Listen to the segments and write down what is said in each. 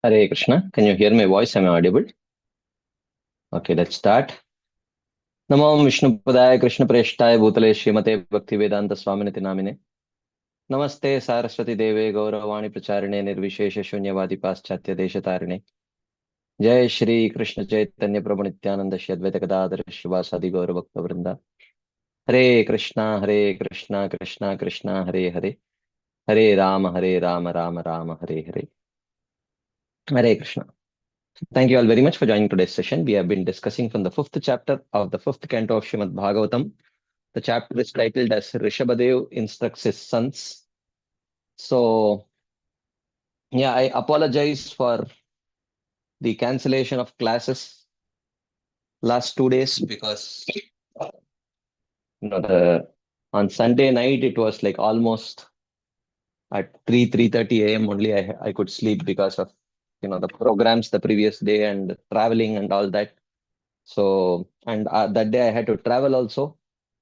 Hare Krishna. Can you hear my voice? Am I audible? Okay, let's start. Namo Vishnupadaya Krishna Preshthaya Bhutale Srimate Bhaktivedanta Swaminiti Namine. Namaste Saraswati Deve Gauravani Pracharine Nirvishesha Shunyavadi Paschatya Deshatarine. Jai Shri Krishna Chaitanya Prabhu Nityananda Shri Advaita Gadadhara Shivasadi Gaura Bhakta Vrinda. Hare Krishna Hare Krishna Krishna Krishna Hare Hare. Hare Rama Hare Rama Rama Rama Hare Hare. Hare Krishna. Thank you all very much for joining today's session. We have been discussing from the fifth chapter of the fifth canto of Srimad Bhagavatam. The chapter is titled as Rishabhadev instructs his sons. So, yeah, I apologize for the cancellation of classes last 2 days because on Sunday night it was like almost at 3:30 a.m. only I could sleep because of the programs the previous day and traveling and all that. So, and that day I had to travel also.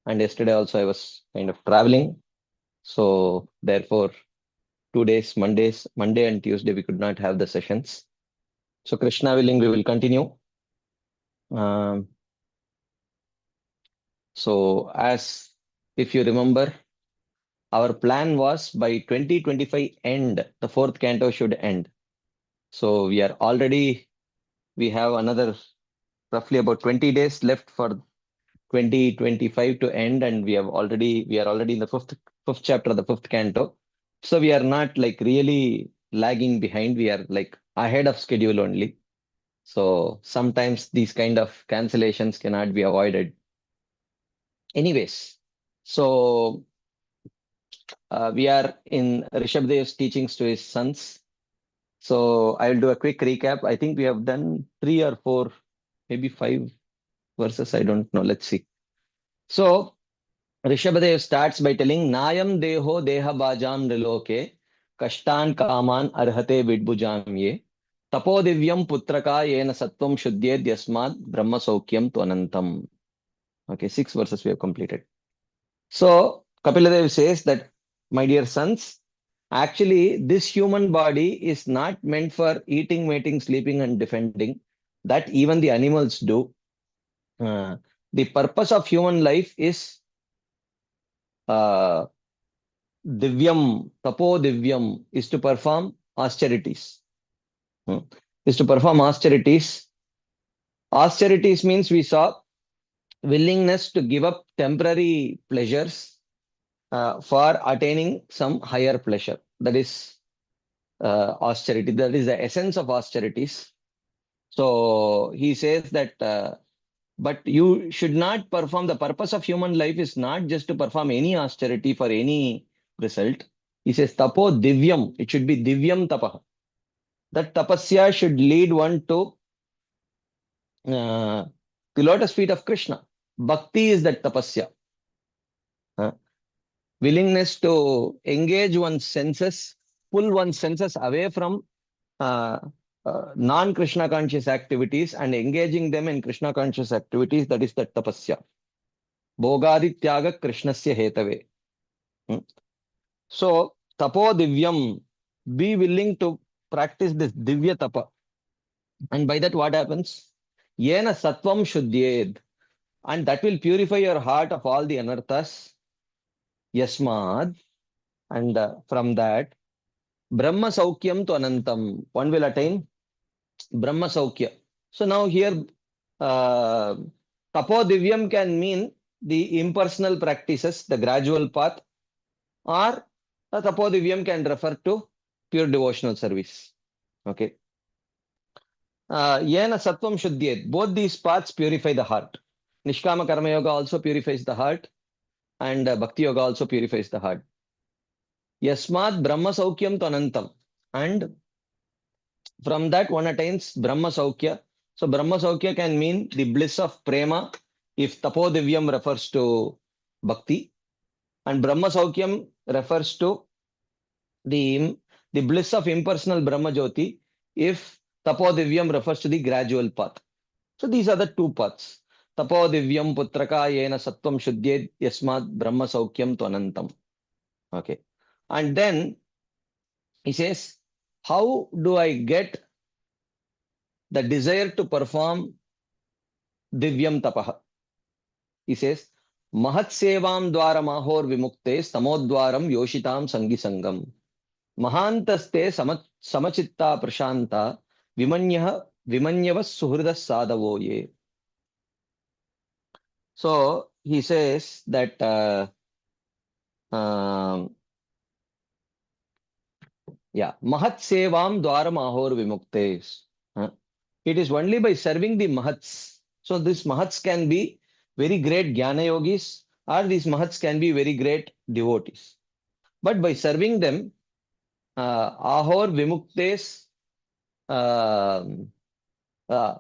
And yesterday also I was kind of traveling. So therefore, 2 days, Monday and Tuesday, we could not have the sessions. So Krishna willing, we will continue. Um, so as if you remember, our plan was by 2025 end, the fourth canto should end. So we have another roughly about 20 days left for 2025 to end, and we are already in the fifth chapter of the fifth canto. So we are not like really lagging behind. We are like ahead of schedule only. So sometimes these kind of cancellations cannot be avoided. Anyways, so we are in Rishabhdev's teachings to his sons. So I will do a quick recap. I think we have done 3 or 4, maybe 5 verses. I don't know. Let's see. So Rishabhadev starts by telling Nayam Deho Deha Bajam Niloke Kashtan Kaman Arhate Vidbujam Ye Tapo Divyam Putraka Yena Sattvam Shuddhyed Yasmad Brahma Saukyam Tvanantam. Okay, 6 verses we have completed. So Kapiladev says that, my dear sons, actually this human body is not meant for eating, mating, sleeping, and defending. That even the animals do. The purpose of human life is uh, Divyam, Tapo Divyam, is to perform austerities. Is to perform austerities. Austerities means we saw willingness to give up temporary pleasures for attaining some higher pleasure. That is austerity. That is the essence of austerities. So he says that, but you should not perform. The purpose of human life is not just to perform any austerity for any result. He says tapo divyam. It should be divyam tapah. That tapasya should lead one to the lotus feet of Krishna. Bhakti is that tapasya. Willingness to engage one's senses, pull one's senses away from uh, non-Krishna conscious activities and engaging them in Krishna conscious activities. That is the tapasya. Bhogadityaga Krishnasya hetave. So, tapo divyam, be willing to practice this divya tapa. And by that, what happens? Yena sattvam shuddhyed. And that will purify your heart of all the anarthas. Yasmad. And from that, Brahma Saukyam to Anantam. One will attain Brahma Saukya. So now here, uh, Tapo Divyam can mean the impersonal practices, the gradual path, or Tapo Divyam can refer to pure devotional service. Okay. Yena Sattvam Shuddhyet. Both these paths purify the heart. Nishkama Karma Yoga also purifies the heart, and Bhakti Yoga also purifies the heart. Yasmad Brahma Saukyam to Anantam. And from that one attains Brahma Saukya. So Brahma Saukya can mean the bliss of prema if Tapo Divyam refers to Bhakti. And Brahma Saukyam refers to the bliss of impersonal Brahma Jyoti if Tapo Divyam refers to the gradual path. So these are the two paths. Tapo Divyam Putraka Yena Sattvam Shuddhyed Yasmad Brahma Saukyam Tvanantam. Okay. And then he says, how do I get the desire to perform divyam tapah. He says, Mahat sevam dwara mahor vimukte samodwaram yoshitam sangi sangam. Mahantaste samachitta prashanta vimanyavas suhridas sadavo ye. So he says that Mahat sevam dwara mahor vimuktes. It is only by serving the Mahats. So these Mahats can be very great Jnana yogis, or these Mahats can be very great devotees. But by serving them, Ahor Vimuktes uh, uh,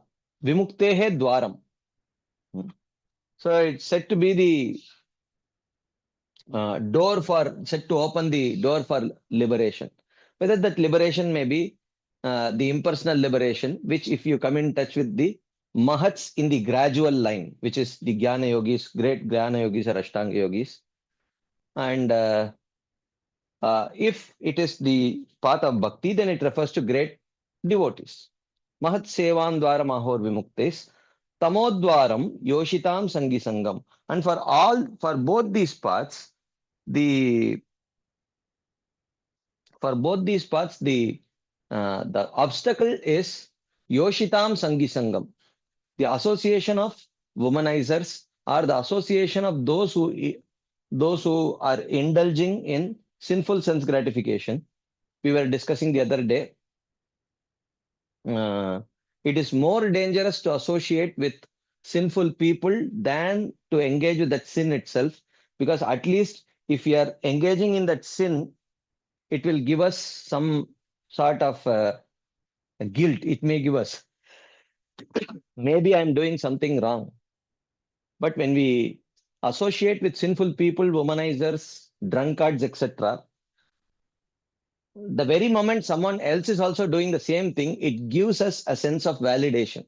Vimuktehe Dwaram. So it's said to be the said to open the door for liberation. Whether that liberation may be the impersonal liberation, which if you come in touch with the Mahats in the gradual line, which is the Jnana yogis, great Jnana yogis or Ashtanga yogis, and if it is the path of bhakti, then it refers to great devotees. Mahat sevan dwara mahor vimuktes, tamodwaram yoshitam sangi sangam. And for both these paths, the the obstacle is yoshitam sangi sangam, the association of womanizers, or the association of those who are indulging in sinful sense gratification. We were discussing the other day. It is more dangerous to associate with sinful people than to engage with that sin itself, because at least if we are engaging in that sin, it will give us some sort of guilt. It may give us, maybe I'm doing something wrong. But when we associate with sinful people, womanizers, drunkards, etc., the very moment someone else is also doing the same thing, it gives us a sense of validation.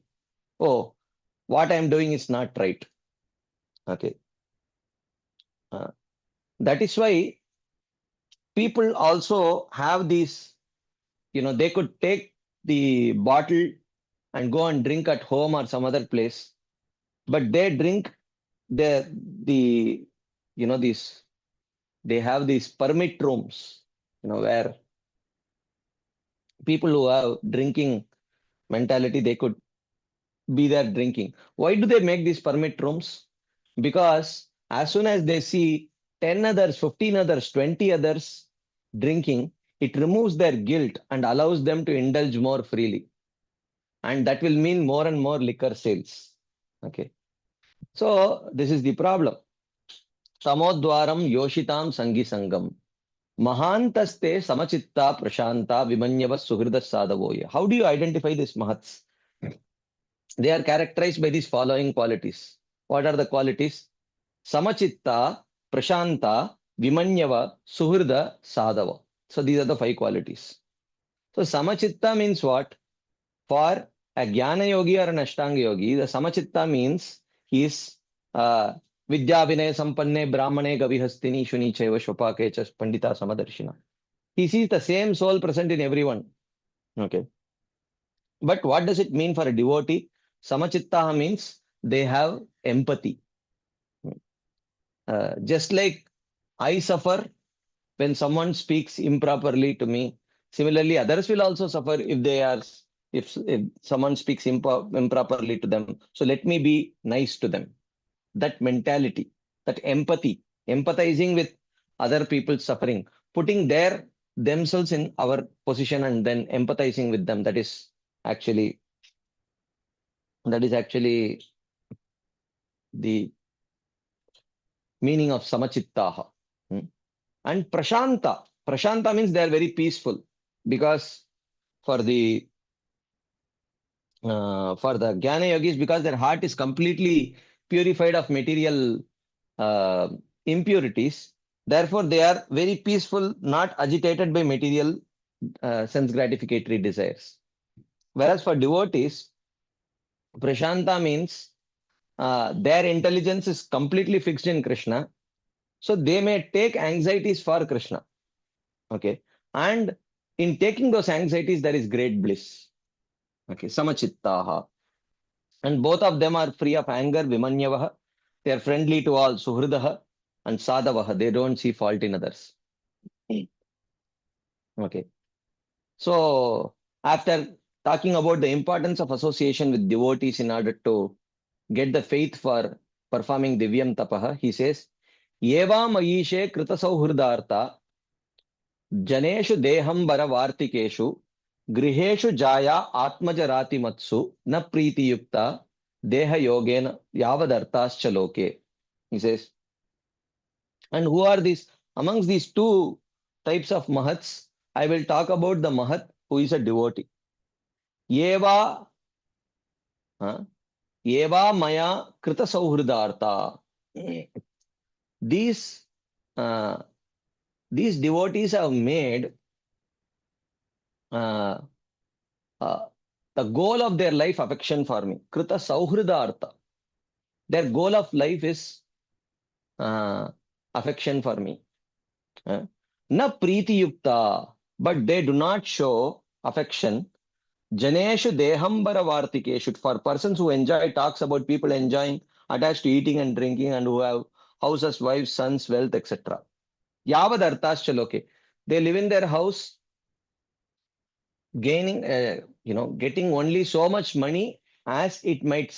Oh, what I'm doing is not right. Okay. That is why people also have these, they could take the bottle and go and drink at home or some other place, but they drink the, these, they have these permit rooms, where people who have drinking mentality, they could be there drinking. Why do they make these permit rooms? Because as soon as they see 10 others, 15 others, 20 others drinking, it removes their guilt and allows them to indulge more freely. And that will mean more and more liquor sales. Okay. So this is the problem. Samodwaram yoshitam sangi sangam. Mahantaste samachitta prashanta vimanyava suhrida sadavoya. How do you identify these mahats? They are characterized by these following qualities. What are the qualities? Samachitta, Prashanta, Vimanyava, Suhrida, Sadhava. So these are the 5 qualities. So Samachitta means what? For a Jnana yogi or an Ashtanga yogi, the Samachitta means he is Vidya Vinaya Sampanne Brahmane Gavihastini Shuni Chaiva Shopake Chas Pandita Samadarshina. He sees the same soul present in everyone. Okay. But what does it mean for a devotee? Samachitta means they have empathy. Just like I suffer when someone speaks improperly to me, similarly others will also suffer if someone speaks improperly to them. So let me be nice to them. That mentality, that empathy, empathizing with other people's suffering, putting themselves in our position and then empathizing with them. That is actually the meaning of samachittaha. And prashanta. Prashanta means they are very peaceful, because for the Jnana yogis, because their heart is completely purified of material impurities, therefore they are very peaceful, not agitated by material sense gratificatory desires. Whereas for devotees, prashanta means their intelligence is completely fixed in Krishna, so they may take anxieties for Krishna. Okay. And in taking those anxieties, there is great bliss. Okay, samachittaha. And both of them are free of anger, vimanyavaha. They are friendly to all, suhridaha and sadavaha. They don't see fault in others. Okay. So after talking about the importance of association with devotees in order to get the faith for performing divyam tapaha, he says, Eva mayishe krita sauhridartha जनेषु देहंबर वार्तिकेषु गृहेषु जाया आत्मजराति मत्सु न प्रीतियुक्ता देह योगेन यावदर्थाश्च लोके. He says, and who are these? Amongst these two types of mahats, I will talk about the mahat who is a devotee. Eva, eva maya krita sauhridartha. These, uh, these devotees have made uh, the goal of their life affection for me. Krita sauhridartha. Their goal of life is affection for me. Na priti yukta, but they do not show affection. Janeshu dehambara vartikeshu. For persons who enjoy, talks about people enjoying, attached to eating and drinking, and who have houses, wives, sons, wealth, etc. Yavad arthas chaloke. They live in their house, gaining, getting only so much money as it might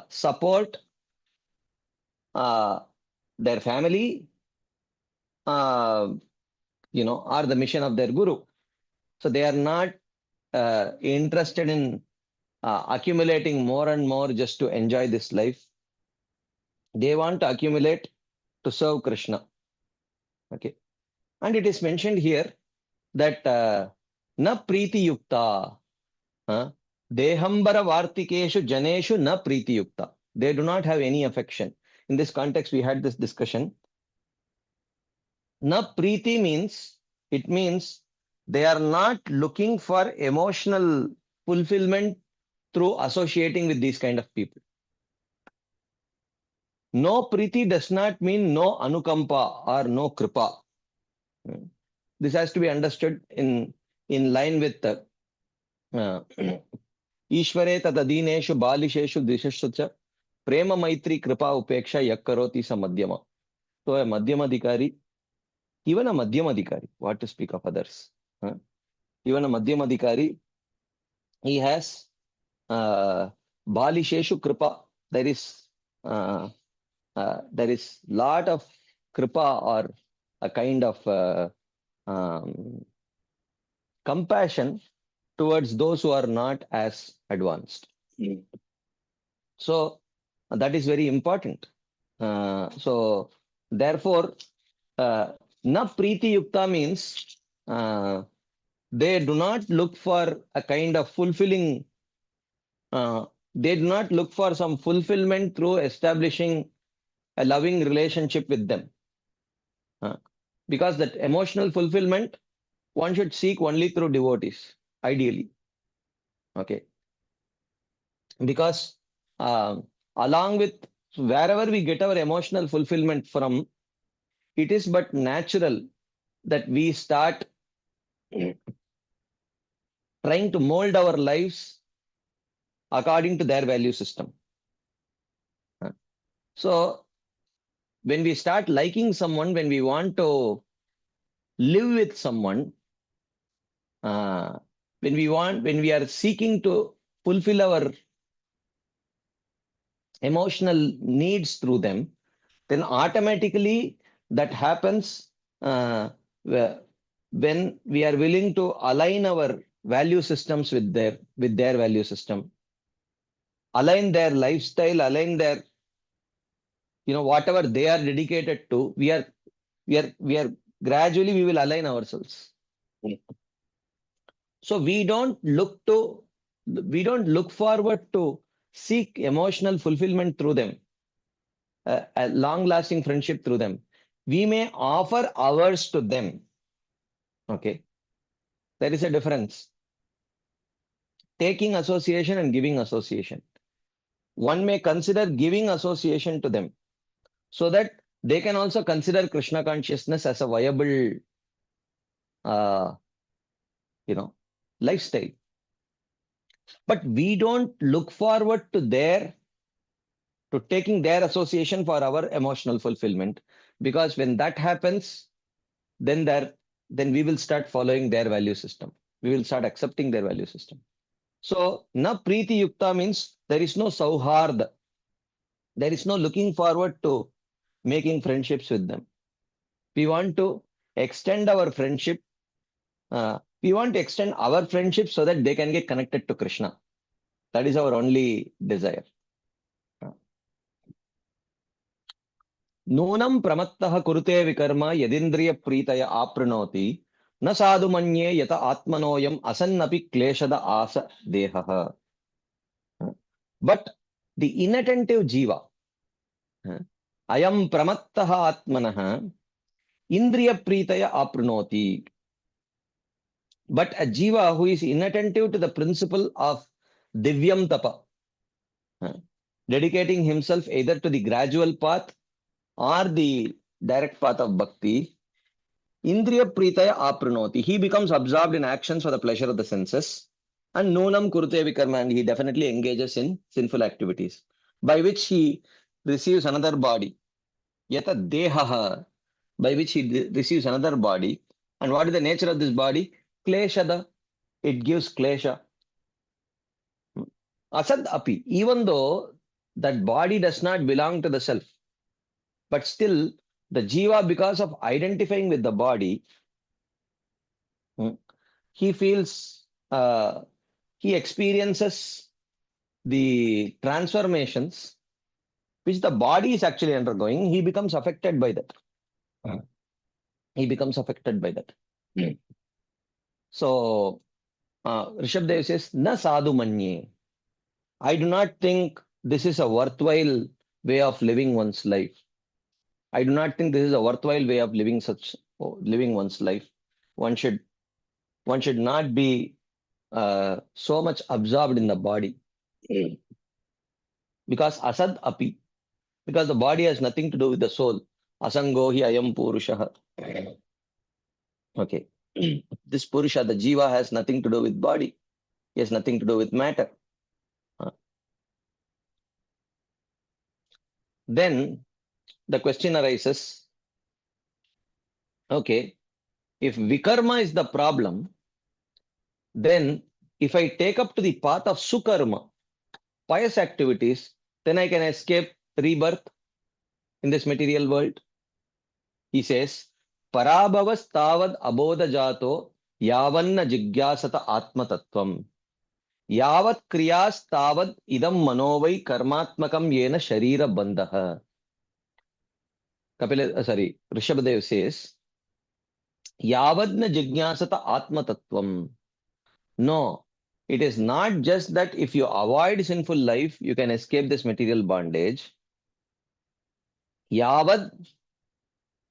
support their family, or the mission of their guru. So they are not interested in accumulating more and more just to enjoy this life. They want to accumulate to serve Krishna. Okay. And it is mentioned here that na priti yukta, dehambara vartikeshu janeshu na priti yukta. They do not have any affection. In this context, we had this discussion. Na priti means, it means they are not looking for emotional fulfillment through associating with these kind of people. No priti does not mean no anukampa or no kripa. This has to be understood in line with Ishvare tadadineshu balisheshu disheshu cha prema maitri kripa upeksha yakkaroti sa madhyama. So a madhyamadhikari, even a madhyamadhikari, what to speak of others. Even a madhyamadhikari, he has balisheshu kripa. There is lot of kripa, or a kind of compassion towards those who are not as advanced. So that is very important. So therefore, na priti yukta means they do not look for a kind of fulfilling, they do not look for some fulfillment through establishing a loving relationship with them. Because that emotional fulfillment, one should seek only through devotees, ideally. Okay. Because along with wherever we get our emotional fulfillment from, it is but natural that we start trying to mold our lives according to their value system. So when we start liking someone, when we want to live with someone, when we are seeking to fulfill our emotional needs through them, then automatically that happens when we are willing to align our value systems with their value system, align their lifestyle, align their, whatever they are dedicated to, we are gradually we will align ourselves. So we don't look forward to seek emotional fulfillment through them, a long lasting friendship through them. We may offer ours to them. Okay. There is a difference. Taking association and giving association. One may consider giving association to them so that they can also consider Krishna consciousness as a viable, lifestyle. But we don't look forward to taking their association for our emotional fulfillment. Because when that happens, then we will start following their value system. We will start accepting their value system. So, na priti yukta means there is no sauhard. There is no looking forward to making friendships with them. We want to extend our friendship. We want to extend our friendship so that they can get connected to Krishna. That is our only desire. नूनं प्रमत्तः कुरुते विकर्म यदिन्द्रिय प्रीतय आप्नुनोति न साधु मन्ये यत आत्मनोयम असन्नपि क्लेशद आस देहः. But the inattentive jiva, ayam pramattaha atmanah indriya pritaya aprunoti. But a jiva who is inattentive to the principle of divyam tapa, dedicating himself either to the gradual path or the direct path of bhakti, indriya pritaya aprunoti. He becomes absorbed in actions for the pleasure of the senses. And nunam kurute vikarma, and he definitely engages in sinful activities, by which he receives another body. Yata dehaha, by which he receives another body. And what is the nature of this body? Kleshada. It gives klesha. Asad api, even though that body does not belong to the self, but still the jiva, because of identifying with the body, he feels, he experiences the transformations which the body is actually undergoing. He becomes affected by that. He becomes affected by that. So, Rishabdev says, na sadhu manye. I do not think this is a worthwhile way of living one's life. I do not think this is a worthwhile way of living one's life. One should not be so much absorbed in the body. Because asad api, because the body has nothing to do with the soul. Asango hi ayam purusha. Okay. This purusha, the jiva, has nothing to do with body. He has nothing to do with matter. Then the question arises, okay, if vikarma is the problem, then if I take up to the path of sukarma, pious activities, then I can escape rebirth in this material world. He says, parabhavas tavad abodha jato yavanna jigyasata atma tattvam. Yavat kriyas tavad idam manovai karmatmakam yena sharira bandha. Rishabhadev says, Yavadna jigyasata atma tattvam. No, it is not just that if you avoid sinful life, you can escape this material bondage. Yavad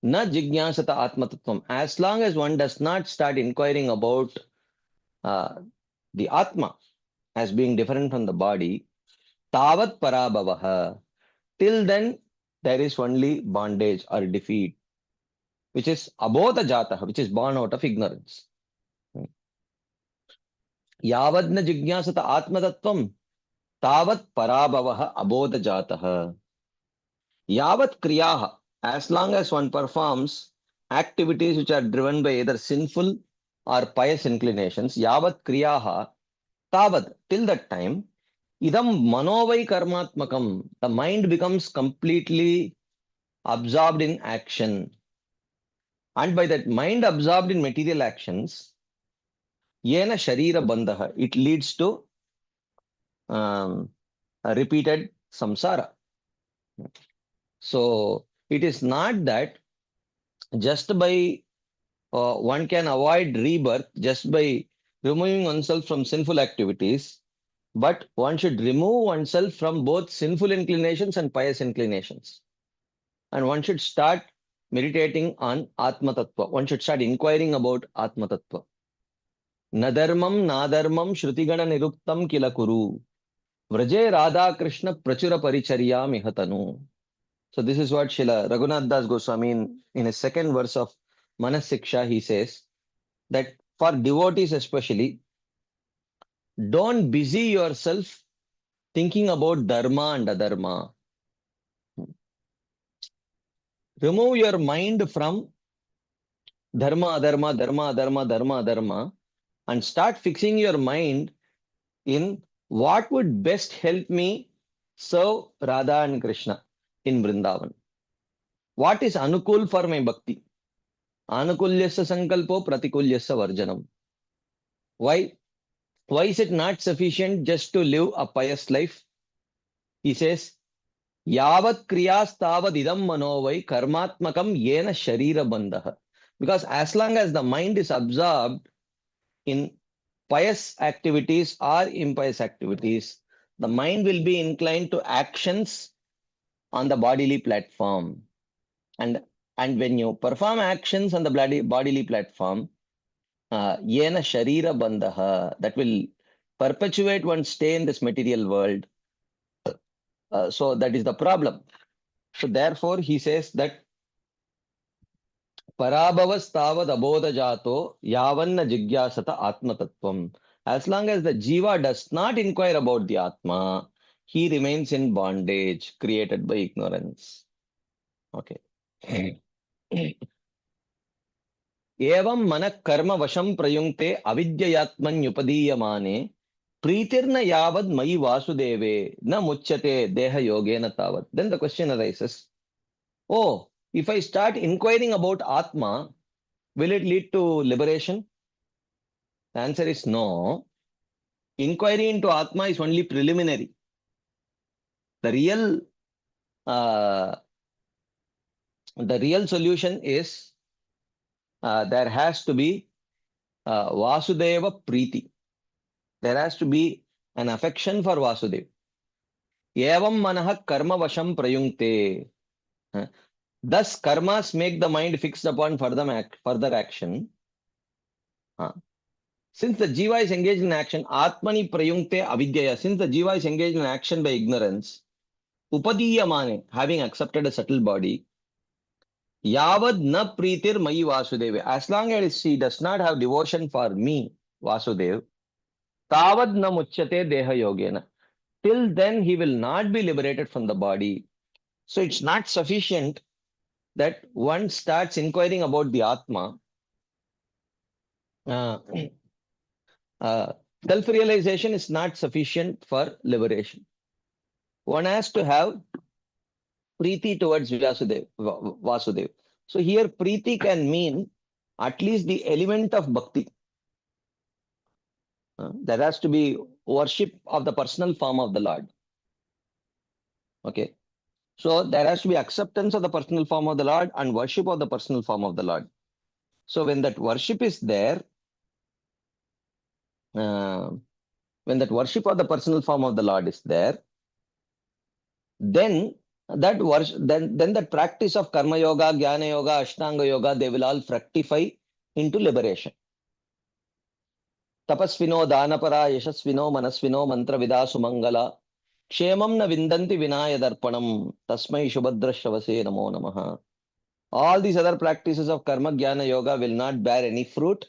na jigyasata atma tattvam. As long as one does not start inquiring about the atma as being different from the body, tavat parabhavaha. Till then, there is only bondage or defeat, which is abodha jataha, which is born out of ignorance. Yavadna jigyasata atmatattvam tavat parabhavah abodha jataha. Yavat kriyaha, as long as one performs activities which are driven by either sinful or pious inclinations, yavat kriyaha, tavat, till that time, idam manovai karmatmakam, the mind becomes completely absorbed in action. And by that mind absorbed in material actions, yena sharira bandha, it leads to a repeated samsara. So it is not that just by one can avoid rebirth just by removing oneself from sinful activities, but one should remove oneself from both sinful inclinations and pious inclinations. And one should start meditating on Atma Tattva. One should start inquiring about Atma Tattva. Nadarmam nadarmam shrutigana niruptam kilakuru. Vraje Radha Krishna prachura paricharya mihatanu. So this is what Srila Raghunath Das Goswami in his second verse of Manas Siksha, he says that for devotees especially, Don't busy yourself thinking about dharma and adharma. Remove your mind from dharma, adharma, dharma, adharma, dharma, adharma, and start fixing your mind in what would best help me serve Radha and Krishna in Vrindavan. What is anukul for my bhakti? Anukulyasya sankalpo pratikulyasya varjanam. Why? Why is it not sufficient just to live a pious life? He says, Yavat kriyas tavad idam manovai karmatmakam yena sharira bandha. Because as long as the mind is absorbed in pious activities or impious activities, the mind will be inclined to actions on the bodily platform. And, and when you perform actions on the bodily platform, yena sharira bandha, that will perpetuate one's stay in this material world. So that is the problem. So therefore, he says that Parabhavastavad abodha jato yavanna jigyasata atma tattvam. As long as the jiva does not inquire about the atma, he remains in bondage created by ignorance. Okay. Evam manak karma vasham prayunkte avidyayatmanyupadiyamane pritirna yavad mai vasudeve na muchyate deha yogena tavad. Then the question arises, oh, if I start inquiring about atma, will it lead to liberation? The answer is no. Inquiry into Atma is only preliminary. The real solution is there has to be Vasudeva Preeti. There has to be an affection for Vasudeva. Evam manaha karma vasham prayunkte. Thus, karmas make the mind fixed upon further action. Since the jiva is engaged in action, Atmani prayunkte avidyaya. Since the jiva is engaged in action by ignorance, Upadiyamane, having accepted a subtle body, Yavad na pritir mai Vasudeva. As long as she does not have devotion for me, Vasudev, Tavad na muchyate deha yogena. Till then, he will not be liberated from the body. So it's not sufficient that one starts inquiring about the Atma. Self-realization is not sufficient for liberation. One has to have Preeti towards Vasudev. So here Preeti can mean at least the element of bhakti. There has to be worship of the personal form of the Lord. Okay. So there has to be acceptance of the personal form of the Lord and worship of the personal form of the Lord. So when that worship is there, when that worship of the personal form of the Lord is there, then that practice of karma yoga, jnana yoga, ashtanga yoga, they will all fructify into liberation. Tapasvino, danapara, yashasvino, manasvino, mantravidha, sumangala, kshemam na vindanti vinaya darpanam, tasmai shubhadra shavase namo namaha. All these other practices of karma, jnana yoga will not bear any fruit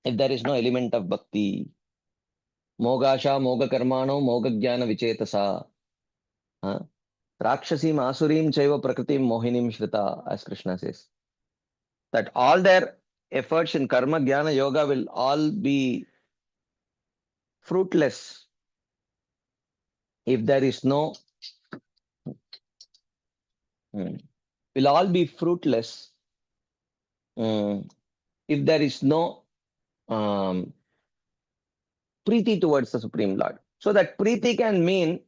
if there is no element of bhakti. Mogasha, moga karmano, moga jnana vichetasa. Rakshasim, asurim, chaiva prakritim, mohinim shrita, as Krishna says. That all their efforts in karma, jnana, yoga will all be fruitless if there is no, will all be fruitless if there is no preeti towards the Supreme Lord. So that preeti can mean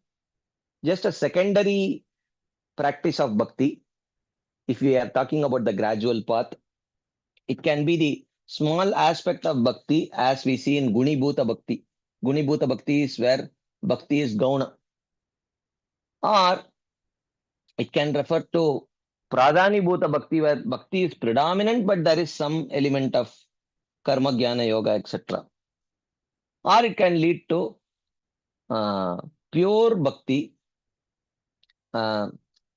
just a secondary practice of bhakti. If we are talking about the gradual path, it can be the small aspect of bhakti as we see in Gunibhuta Bhakti. Gunibhuta Bhakti is where bhakti is gauna. Or it can refer to Pradhanibhuta Bhakti where bhakti is predominant but there is some element of karma, jnana, yoga, etc. Or it can lead to pure bhakti.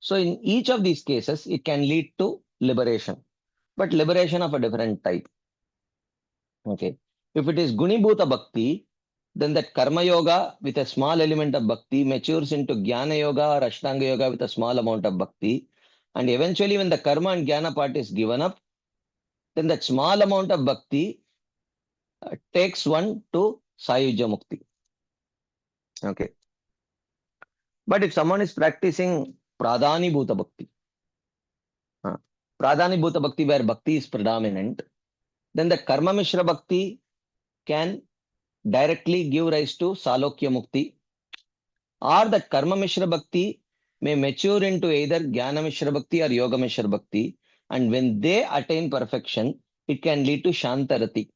So in each of these cases, it can lead to liberation, but liberation of a different type. Okay. If it is Gunibhuta Bhakti, Then that karma yoga with a small element of bhakti matures into jnana yoga or ashtanga yoga with a small amount of bhakti. And eventually when the karma and jnana part is given up, then that small amount of bhakti takes one to Sayuja Mukti. Okay. But if someone is practicing Pradhani Bhuta Bhakti, uh, Pradhani Bhuta Bhakti where bhakti is predominant, then the Karma Mishra Bhakti can directly give rise to Salokya Mukti, or that Karma Mishra Bhakti may mature into either Jnana Mishra Bhakti or Yoga Mishra Bhakti, and when they attain perfection, it can lead to Shantarati.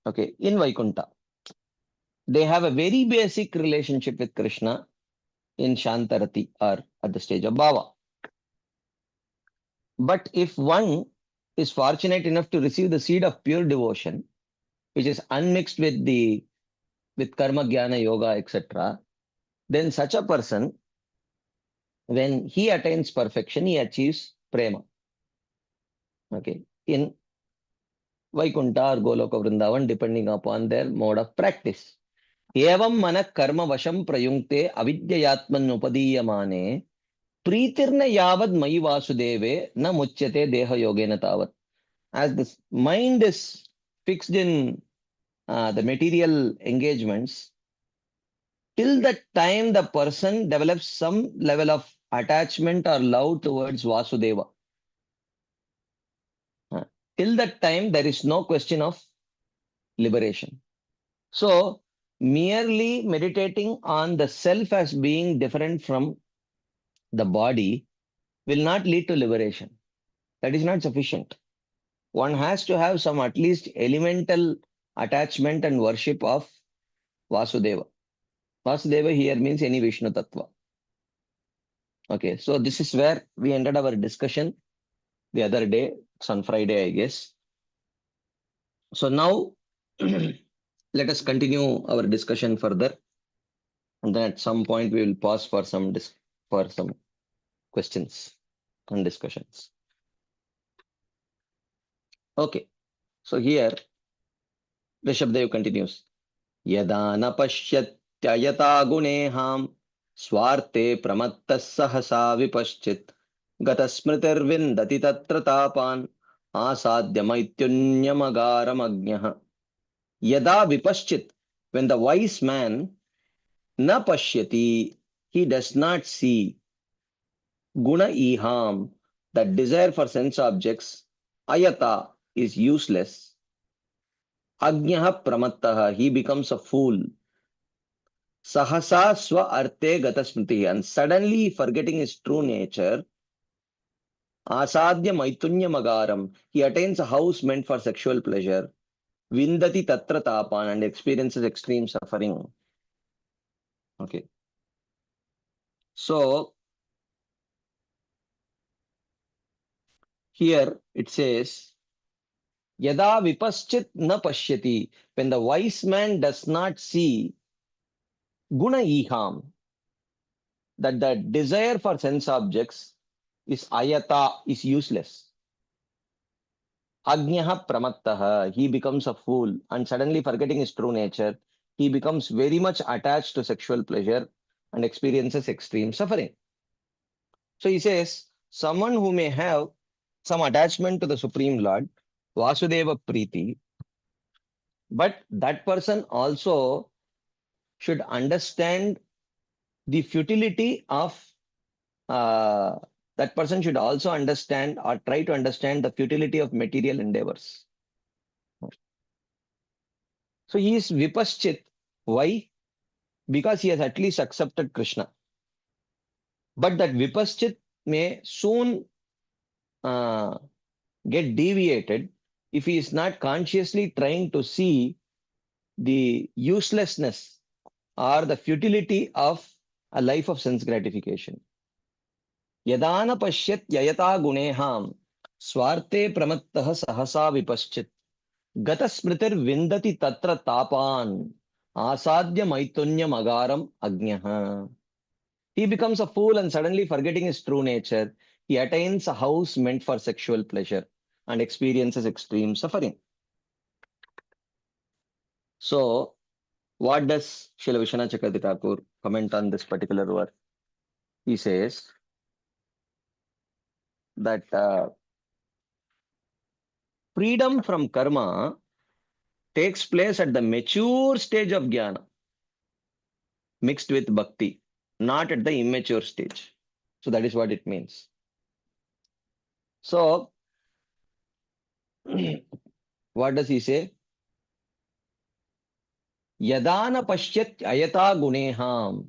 Okay, in Vaikuntha, they have a very basic relationship with Krishna in Shantarati or at the stage of Bhava. But if one is fortunate enough to receive the seed of pure devotion, which is unmixed with karma, jnana, yoga, etc., then such a person, when he attains perfection, he achieves prema. Okay, in Vaikuntha or Goloka Vrindavan, depending upon their mode of practice. Evam mana karma vasham prayunkte avidyayatman upadiyamane प्रीतिर्न यावद मयि वासुदेवे न मुच्यते देह योगेन तावत. As this mind is fixed in the material engagements, till the time the person develops some level of attachment or love towards Vasudeva, till that time there is no question of liberation. So, merely meditating on the self as being different from the body will not lead to liberation. That is not sufficient. One has to have some at least elemental attachment and worship of Vasudeva. Vasudeva here means any Vishnu Tattva. Okay, so this is where we ended our discussion the other day. It's on Friday, I guess. So now let us continue our discussion further. And then at some point we will pause for some questions and discussions. Okay, so here Rishabdev continues. Yada na pashyत्ययता गुणेहाम स्वार्थे प्रमत्तः सहसा विपश्चित् गतस्मृतिर्विन्दति तत्र तापान् आसाद्य मैथुन्यमगारमज्ञः. Yada vipaschit, when the wise man na pashyati, he does not see guna iham, that desire for sense objects, ayata is useless, agnyah pramattah, he becomes a fool, sahasa swa arte gata smriti, and suddenly forgetting his true nature, asadya maitunya magaram, he attains a house meant for sexual pleasure, vindati tatra tapan, and experiences extreme suffering. Okay. So here it says, Yada vipaschit na pashyati, when the wise man does not see guna iham, that the desire for sense objects is ayata, is useless. Agnya pramattaha, he becomes a fool, and suddenly forgetting his true nature, he becomes very much attached to sexual pleasure and experiences extreme suffering. So he says, someone who may have some attachment to the Supreme Lord, Vasudeva Preeti, but that person also should understand the futility of that person should also understand or try to understand the futility of material endeavors. So he is vipaschit. Why? Because he has at least accepted Krishna. But that vipaschit may soon uh, get deviated if he is not consciously trying to see the uselessness or the futility of a life of sense gratification. Yadana pashyat yayata guneham swarte pramattah sahasa vipaschit gata smritir vindati tatra tapan asadya maitunyam agaram agnyah. He becomes a fool and suddenly forgetting his true nature, he attains a house meant for sexual pleasure and experiences extreme suffering. So What does Srila Vishwanath Chakravarti Thakur comment on this particular verse? He says that freedom from karma takes place at the mature stage of jnana, mixed with bhakti, not at the immature stage. So that is what it means. So, what does he say? Yadana pashyat ayata guneham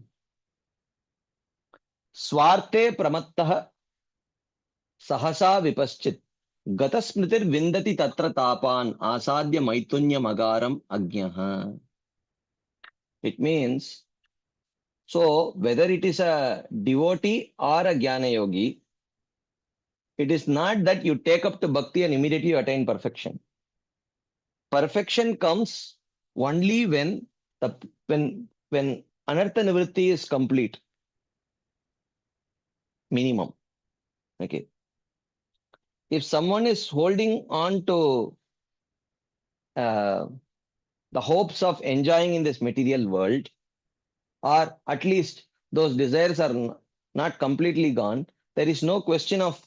swarte pramattah sahasa vipaschit gatasmritir vindati tatra tapan asadya maitunya magaram agyaha. It means, so whether it is a devotee or a jnana yogi, it is not that you take up to bhakti and immediately you attain perfection. Perfection comes only when when anartha nivritti is complete, minimum. Okay. If someone is holding on to uh, the hopes of enjoying in this material world, or at least those desires are not completely gone, there is no question of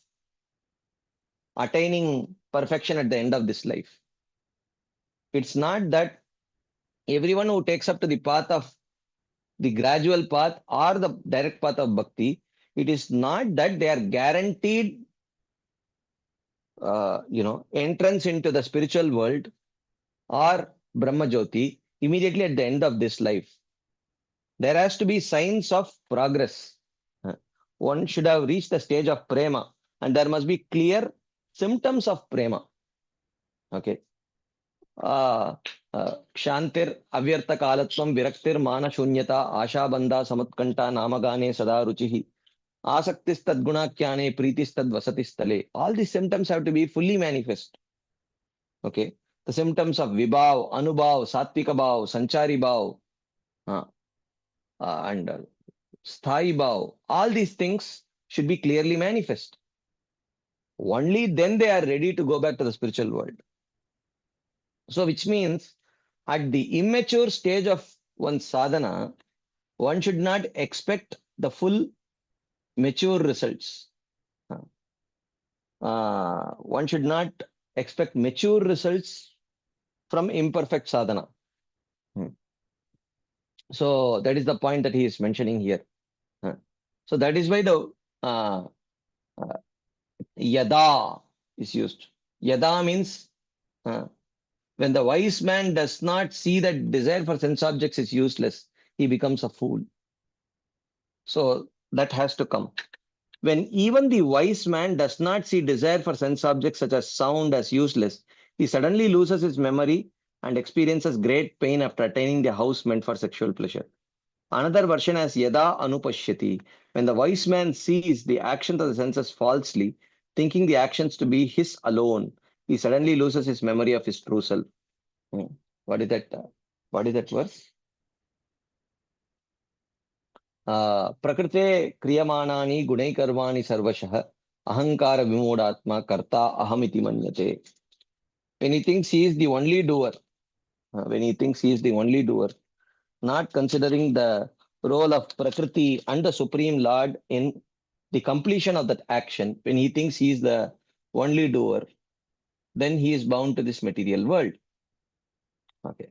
attaining perfection at the end of this life. It's not that everyone who takes up to the path of the gradual path or the direct path of bhakti, it is not that they are guaranteed, entrance into the spiritual world or Brahma Jyoti immediately at the end of this life. There has to be signs of progress. One should have reached the stage of prema, and there must be clear symptoms of prema. Okay. क्षान्तिर अव्यर्थ कालत्वं विरक्तिर मान शून्यता आशाबंधा समुत्कंठा नामगाने सदा रुचिः आसक्तिस्तद्गुणाख्याने प्रीतिस्तद्वसति स्थले. All these symptoms have to be fully manifest. Okay. The symptoms of vibhav, anubhav, satvika bhav, sanchari bhav, and sthai bhav, all these things should be clearly manifest. Only then they are ready to go back to the spiritual world. So, which means at the immature stage of one's sadhana, one should not expect the full mature results. One should not expect mature results from imperfect sadhana. So that is the point that he is mentioning here. So that is why the yada is used. Yada means when the wise man does not see that desire for sense objects is useless, he becomes a fool. So that has to come. When even the wise man does not see desire for sense objects such as sound as useless, he suddenly loses his memory and experiences great pain after attaining the house meant for sexual pleasure. Another version as yada anupashyati, when the wise man sees the actions of the senses falsely, thinking the actions to be his alone, he suddenly loses his memory of his true self. What is that? What is that verse? Prakrite kriyamanaani gunaikarvani sarvashah ahankara vimoodatma karta ahamiti manyate. When he thinks he is the only doer, not considering the role of Prakriti and the Supreme Lord in the completion of that action, when he thinks he is the only doer, then he is bound to this material world. Okay.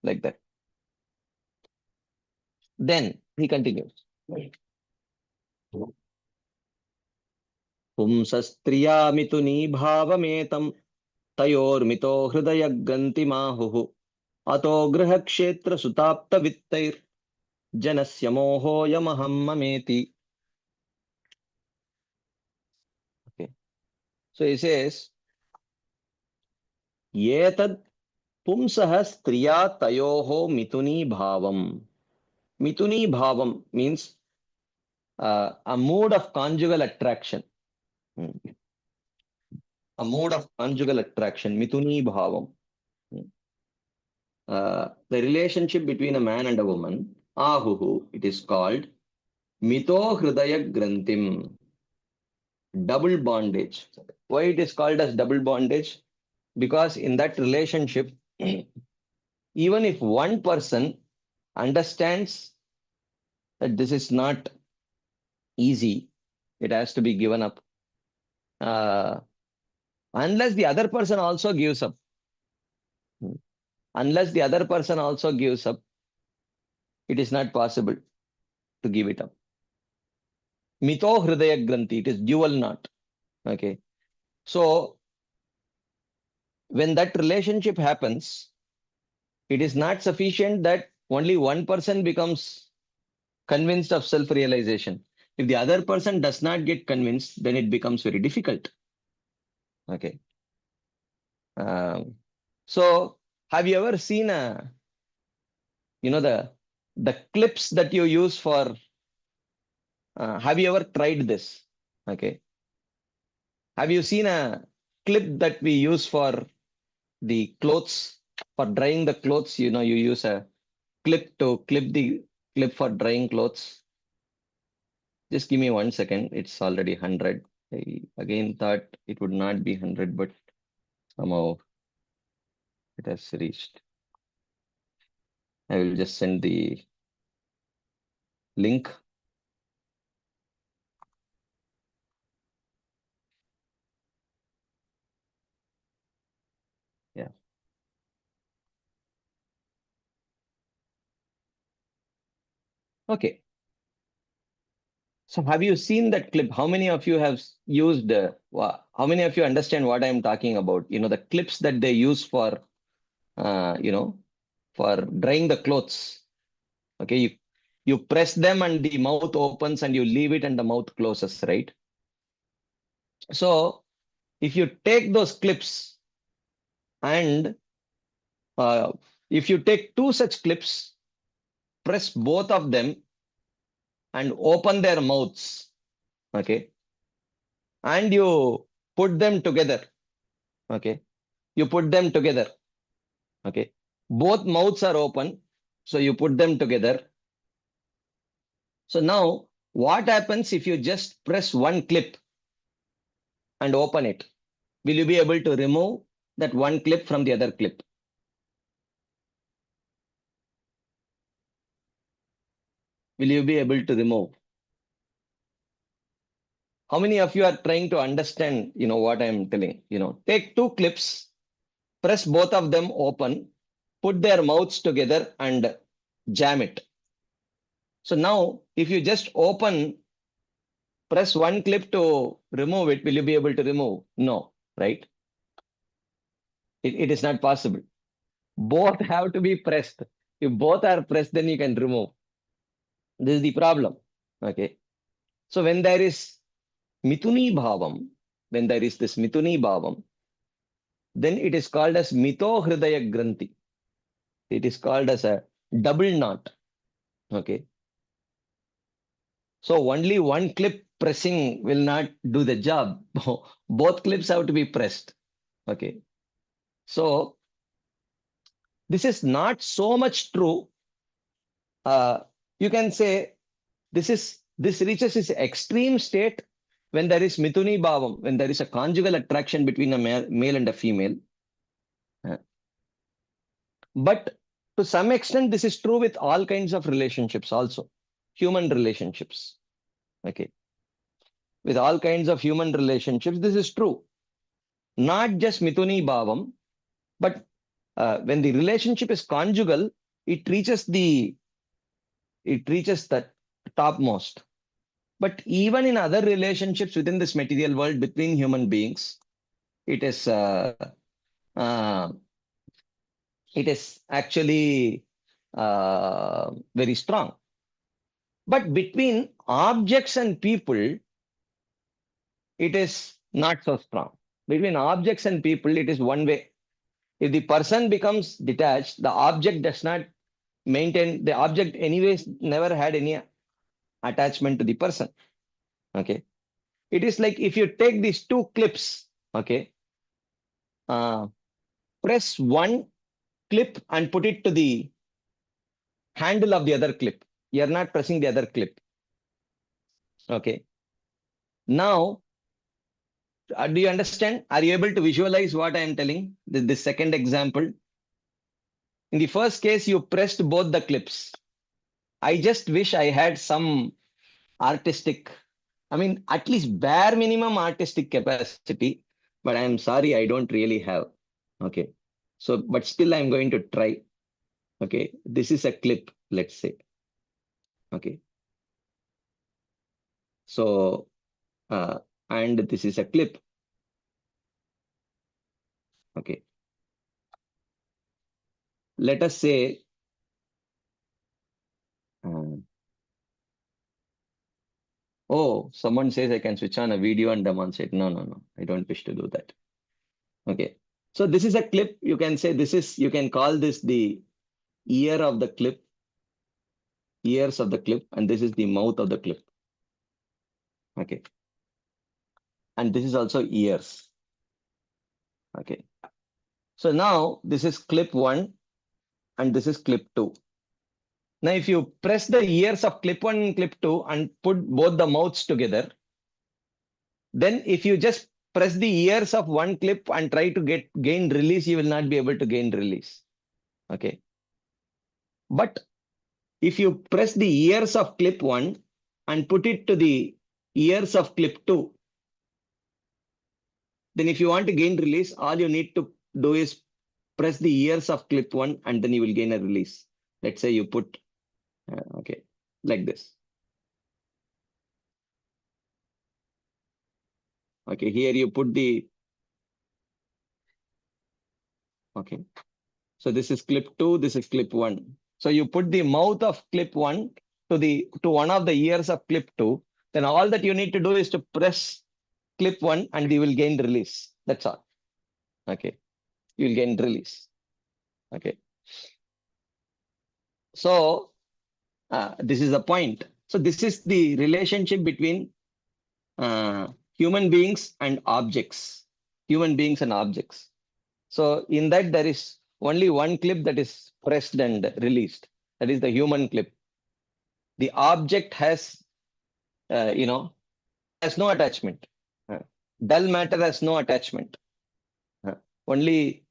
Like that. Then he continues. Pumsastriya mituni bhavametam tayormito hridaya grantimahuhu ato graha kshetra sutapta vittair janasya moho yamaham mameti. Okay. So he says, Yetad Pumsah striya tayoho mituni bhavam. Mituni bhavam means a mood of conjugal attraction. A mode of conjugal attraction, mituni bhavam. The relationship between a man and a woman, ahuhu, it is called mito hridaya grantim, double bondage. Why it is called as double bondage? Because in that relationship, even if one person understands that this is not easy, it has to be given up. Uh, unless the other person also gives up. Unless the other person also gives up, it is not possible to give it up. Mito hridaya granthi, it is dual knot. Okay. So when that relationship happens, it is not sufficient that only one person becomes convinced of self-realization. If the other person does not get convinced, then it becomes very difficult. Okay. Um, so have you ever seen the clips that you use for, have you ever tried this? Okay. Have you seen a clip that we use for the clothes, for drying the clothes? You use a clip to clip for drying clothes. Just give me 1 second. It's already 100. I again thought it would not be 100, but somehow it has reached. I will just send the link. Yeah. Okay. So have you seen that clip? How many of you have used, how many of you understand what I'm talking about? The clips that they use for, uh, you know, for drying the clothes. Okay. You press them and the mouth opens and you leave it and the mouth closes, right? So if you take those clips and if you take two such clips, press both of them and open their mouths, okay, and you put them together, okay, you put them together, okay, both mouths are open, so you put them together. So now what happens if you just press one clip and open it? Will you be able to remove that one clip from the other clip? Will you be able to remove? How many of you are trying to understand, what I'm telling? Take two clips, press both of them open, put their mouths together and jam it. So now, if you just press one clip to remove it, will you be able to remove? No, right? It is not possible. Both have to be pressed. If both are pressed, then you can remove. This is the problem. Okay. So when there is mituni bhavam, when there is this mituni bhavam, then it is called as mito hridaya granthi. It is called as a double knot. Okay. So only one clip pressing will not do the job. Both clips have to be pressed. Okay. So this is not so much true. You can say this reaches its extreme state when there is mituni bhavam, when there is a conjugal attraction between a male and a female. But to some extent, this is true with all kinds of relationships also, human relationships. Okay. With all kinds of human relationships, this is true. Not just Mithuni Bhavam, but when the relationship is conjugal, it reaches the topmost. But even in other relationships within this material world between human beings, it is uh, it is actually very strong. But between objects and people, it is not so strong. Between objects and people, it is one way. If the person becomes detached, the object does not maintain, the object anyways never had any attachment to the person. Okay. It is like if you take these two clips, okay, uh, press one clip and put it to the handle of the other clip. You're not pressing the other clip. Okay. Now, do you understand? Are you able to visualize what I am telling? This second example. In the first case, you pressed both the clips. I just wish I had some artistic, I mean, at least bare minimum artistic capacity, but I'm sorry, I don't really have. Okay. So, but still, I'm going to try. Okay. This is a clip, let's say. Okay. So, uh, and this is a clip. Okay. Let us say, uh, oh, someone says I can switch on a video and demonstrate. No, no, no. I don't wish to do that. Okay. So this is a clip. You can say this is, you can call this the ear of the clip, ears of the clip, and this is the mouth of the clip. Okay. And this is also ears. Okay. So now this is clip one and this is clip two. Now, if you press the ears of clip one and clip two and put both the mouths together, then if you just press the ears of one clip and try to gain release, you will not be able to gain release. Okay. But if you press the ears of clip one and put it to the ears of clip two, then if you want to gain release, all you need to do is press the ears of clip one and then you will gain a release. Let's say you put, okay, like this. Okay, here you put the, okay. So this is clip two, this is clip one. So you put the mouth of clip one to one of the ears of clip two, then all that you need to do is to press clip one and you will gain release. That's all. Okay. You will gain release. Okay. So this is the point. So this is the relationship between human beings and objects. Human beings and objects. So in that there is only one clip that is pressed and released. That is the human clip. The object has, has no attachment. Uh, Dull matter has no attachment. Only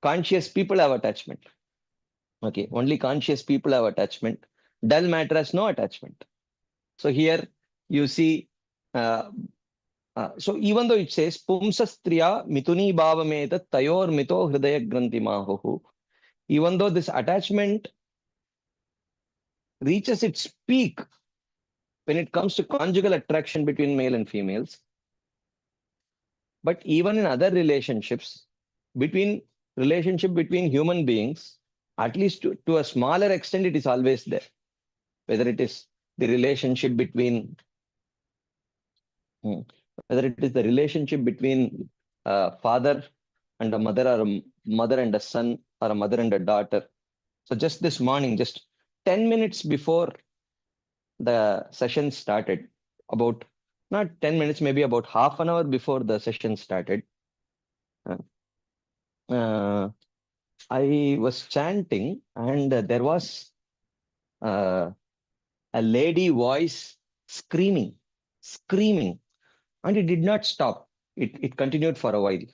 conscious people have attachment. Okay, only conscious people have attachment. Dull matter has no attachment. So here you see, so even though it says Pumsastriya Mituni Bhavameta Tayor Mito Hridaya Granthi Mahuhu, even though this attachment reaches its peak when it comes to conjugal attraction between male and females, but even in other relationships, relationship between human beings, at least to a smaller extent, it is always there. Whether it is the relationship between, whether it is the relationship between a father and a mother, or a mother and a son, or a mother and a daughter. So just this morning, just 10 minutes before the session started, about not 10 minutes, maybe about half an hour before the session started, I was chanting and there was a lady voice screaming, and it did not stop. It continued for a while.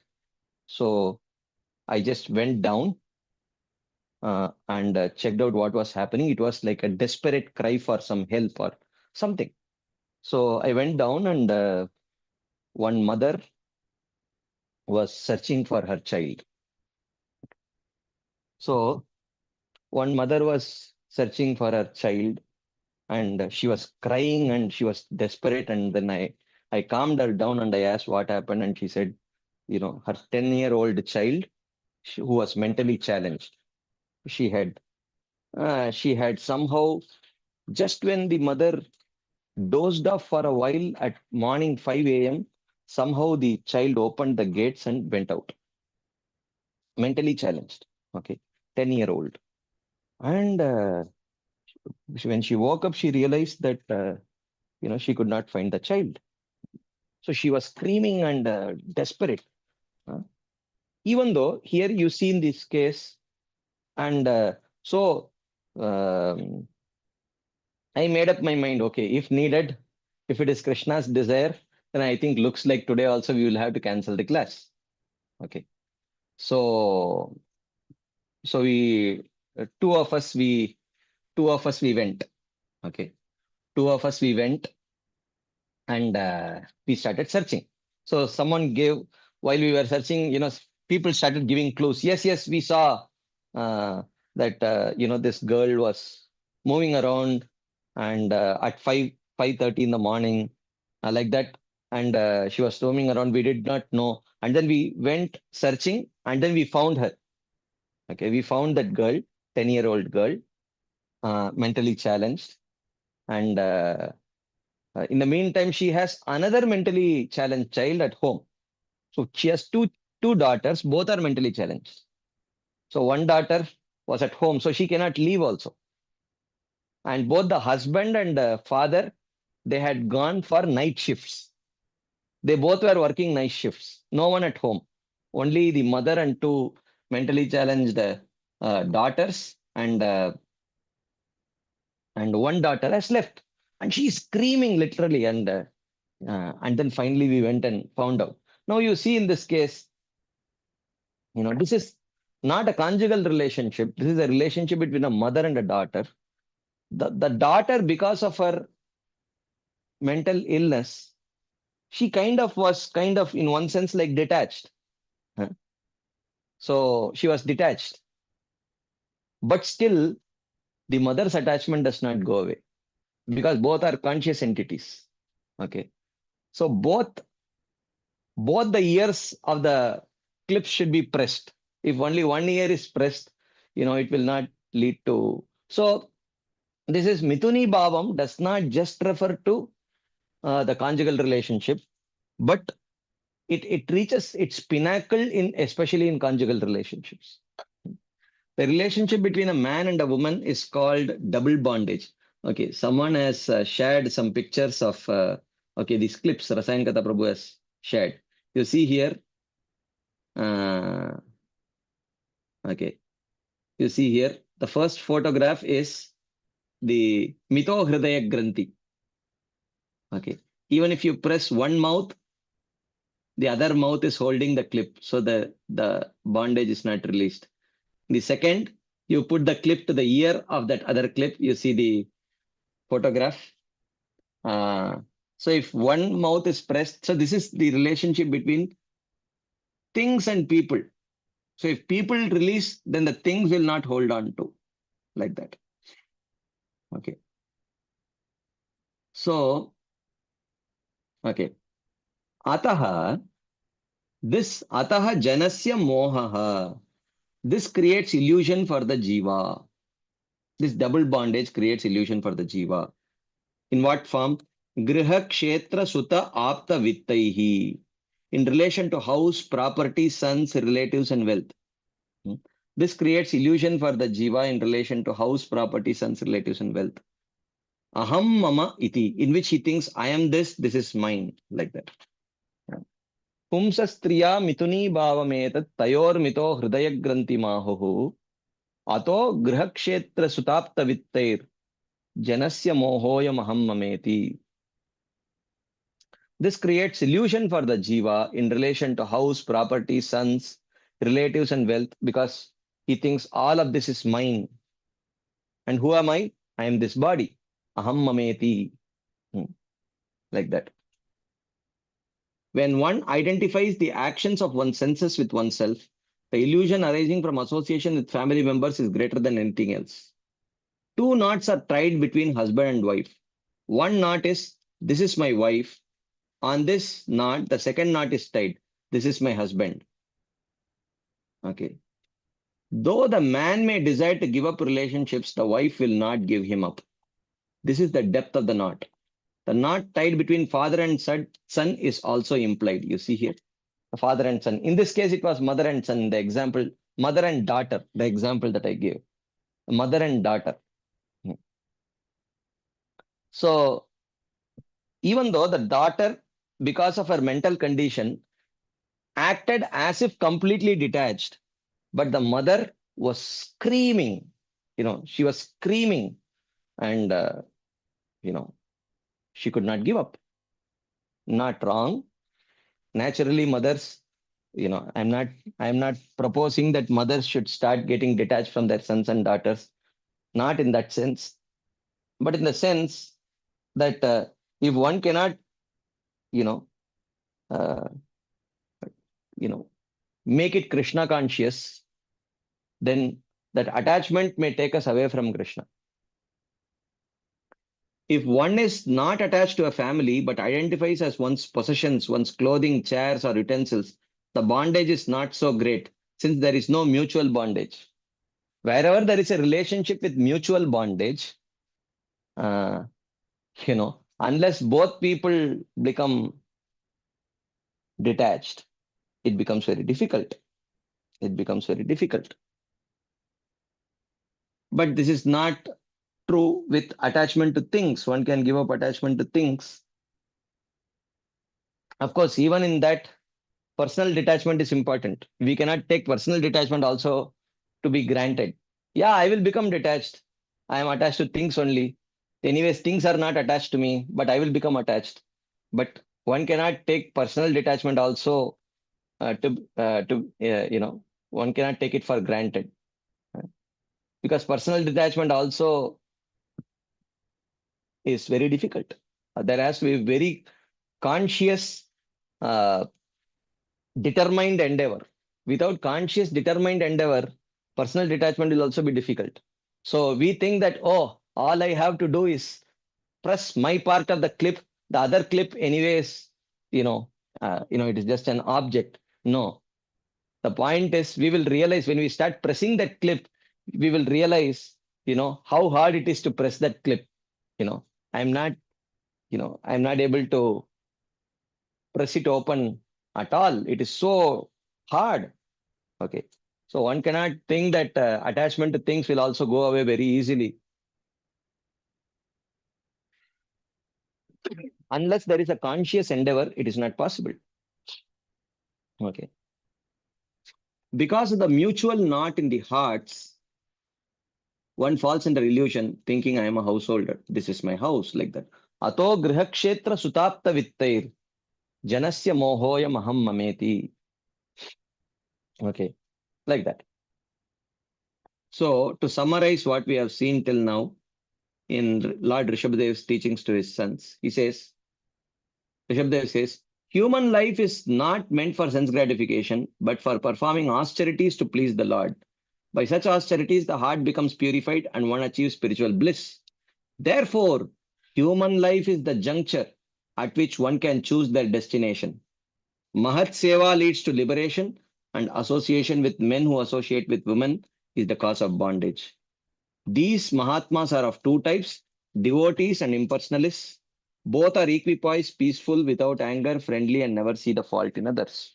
So I just went down and checked out what was happening. It was like a desperate cry for some help or something. So I went down and one mother was searching for her child. So one mother was searching for her child and she was crying and she was desperate. And then I calmed her down and I asked what happened. And she said, her 10-year-old child who was mentally challenged, she had somehow, just when the mother dozed off for a while at morning 5 a.m., somehow the child opened the gates and went out. Mentally challenged. Okay. 10-year-old. And when she woke up, she realized that, she could not find the child. So she was screaming and desperate. Even though here you see in this case, and so I made up my mind, okay, if needed, if it is Krishna's desire, then I think looks like today also we will have to cancel the class. Okay. So we two of us, we went. Okay. Two of us, we went and we started searching. So someone gave, while we were searching, people started giving clues. Yes, yes, we saw that, this girl was moving around and at 5:30 in the morning, like that. And she was roaming around. We did not know. And then we went searching and then we found her. Okay. We found that girl, 10-year-old girl, mentally challenged. And in the meantime, she has another mentally challenged child at home. So she has two daughters, both are mentally challenged. So one daughter was at home, so she cannot leave also. And both the husband and the father, they had gone for night shifts. They both were working night shifts. No one at home. Only the mother and two mentally challenged daughters, and one daughter has left. And she's screaming literally. And then finally we went and found out. Now you see in this case, this is not a conjugal relationship. This is a relationship between a mother and a daughter. The daughter, because of her mental illness, she was in one sense like detached. Huh? So she was detached. But still, the mother's attachment does not go away because both are conscious entities. Okay. So both the ears of the clips should be pressed. If only one ear is pressed, it will not lead to. So this is Mithuni Bhavam does not just refer to the conjugal relationship, but it reaches its pinnacle especially in conjugal relationships. The relationship between a man and a woman is called double bondage. Okay, someone has shared some pictures of these clips Rasayan Katha Prabhu has shared. You see here, uh, okay, you see here, the first photograph is the Mito Hridaya Granthi. Okay, even if you press one mouth, the other mouth is holding the clip, so the bondage is not released. The second, you put the clip to the ear of that other clip, you see the photograph. So if one mouth is pressed, so this is the relationship between things and people. So if people release, then the things will not hold on to, like that. Okay. So, okay. Ataha, this ataha janasya mohaha. This creates illusion for the jiva. This double bondage creates illusion for the jiva. In what form? Griha kshetra suta apta vittaihi. In relation to house, property, sons, relatives, and wealth. This creates illusion for the jiva in relation to house, property, sons, relatives, and wealth. Aham mama iti, in which he thinks, I am this is mine, like that. Pumsastriya mituni bhavametat tayor mito hridaya granti mahuhu ato grihakshetra sutapta vittair janasya mohoya maham mameti. This creates illusion for the jiva in relation to house, property, sons, relatives, and wealth because he thinks all of this is mine. And who am I? I am this body. Aham mameti. Like that. When one identifies the actions of one's senses with oneself, the illusion arising from association with family members is greater than anything else. Two knots are tied between husband and wife. One knot is, this is my wife. On this knot, the second knot is tied. This is my husband. Okay. Though the man may desire to give up relationships, the wife will not give him up. This is the depth of the knot. The knot tied between father and son is also implied. You see here, the father and son. In this case, it was mother and son. The example, mother and daughter, the example that I gave. Mother and daughter. So even though the daughter, because of her mental condition, acted as if completely detached, but the mother was screaming. She was screaming and, she could not give up. Not wrong. Naturally, mothers I'm not proposing that mothers should start getting detached from their sons and daughters. Not in that sense, but in the sense that if one cannot, you know, uh, you know, make it Krishna conscious, then that attachment may take us away from Krishna. If one is not attached to a family but identifies as one's possessions, one's clothing, chairs, or utensils, the bondage is not so great since there is no mutual bondage. Wherever there is a relationship with mutual bondage, uh, unless both people become detached, it becomes very difficult. It becomes very difficult. But this is not true with attachment to things. One can give up attachment to things. Of course, even in that, personal detachment is important. We cannot take personal detachment also to be granted. Yeah, I will become detached. I am attached to things only. Anyways, things are not attached to me, but I will become attached. But one cannot take personal detachment also one cannot take it for granted, because personal detachment also is very difficult. There has to be very conscious, uh, determined endeavor. Without conscious, determined endeavor, personal detachment will also be difficult. So we think that, oh, all I have to do is press my part of the clip, the other clip, anyways, it is just an object. No, the point is we will realize when we start pressing that clip, we will realize, how hard it is to press that clip. You know, I'm not, I'm not able to press it open at all. It is so hard. Okay. So one cannot think that attachment to things will also go away very easily. Unless there is a conscious endeavor, it is not possible. Okay. Because of the mutual knot in the hearts, one falls under illusion thinking I am a householder. This is my house, like that. Ato grihakshetra sutapta vittair janasya mohoya maham mameti. Okay. Like that. So to summarize what we have seen till now in Lord Rishabhadev's teachings to his sons, Rishabhdev says, human life is not meant for sense gratification, but for performing austerities to please the Lord. By such austerities, the heart becomes purified and one achieves spiritual bliss. Therefore, human life is the juncture at which one can choose their destination. Mahat Seva leads to liberation, and association with men who associate with women is the cause of bondage. These Mahatmas are of two types, devotees and impersonalists. Both are equipoised, peaceful, without anger, friendly, and never see the fault in others.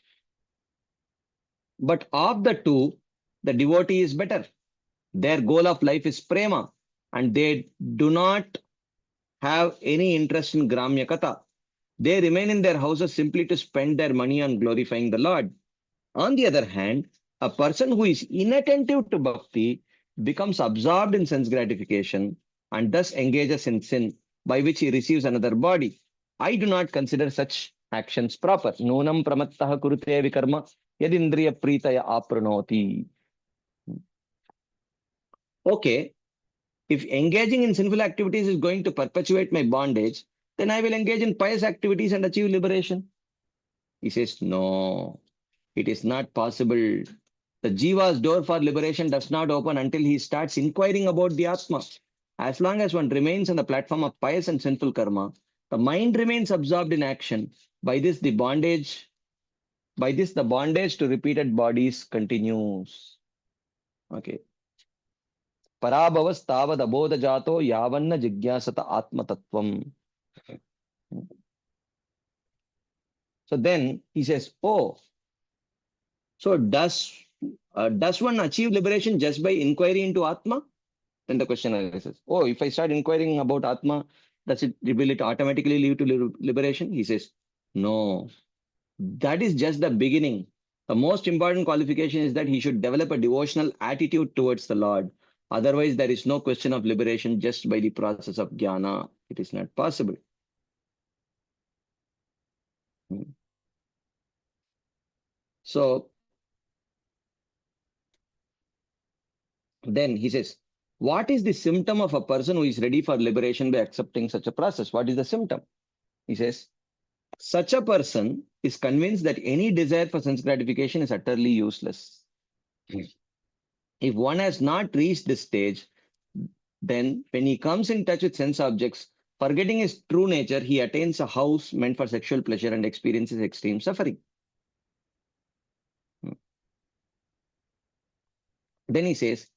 But of the two, the devotee is better. Their goal of life is prema, and they do not have any interest in Gramya Katha. They remain in their houses simply to spend their money on glorifying the Lord. On the other hand, a person who is inattentive to bhakti becomes absorbed in sense gratification and thus engages in sin, by which he receives another body. I do not consider such actions proper. Nunam pramattaha kurute vikarma yadindriya pritaya apranoti. Okay, if engaging in sinful activities is going to perpetuate my bondage, then I will engage in pious activities and achieve liberation. He says, no, it is not possible. The Jiva's door for liberation does not open until he starts inquiring about the Atma. As long as one remains on the platform of pious and sinful karma, the mind remains absorbed in action. By this, the bondage to repeated bodies continues. Okay. Parabhavas tavad abodha jato yavanna jigyasata atma tattvam. So then he says, oh, so does one achieve liberation just by inquiry into Atma? Then the question arises, oh, if I start inquiring about Atma, will it automatically lead to liberation? He says, no, that is just the beginning. The most important qualification is that he should develop a devotional attitude towards the Lord. Otherwise, there is no question of liberation just by the process of jnana. It is not possible. So then he says, what is the symptom of a person who is ready for liberation by accepting such a process? What is the symptom? He says, such a person is convinced that any desire for sense gratification is utterly useless. If one has not reached this stage, then when he comes in touch with sense objects, forgetting his true nature, he attains a house meant for sexual pleasure and experiences extreme suffering. Then he says,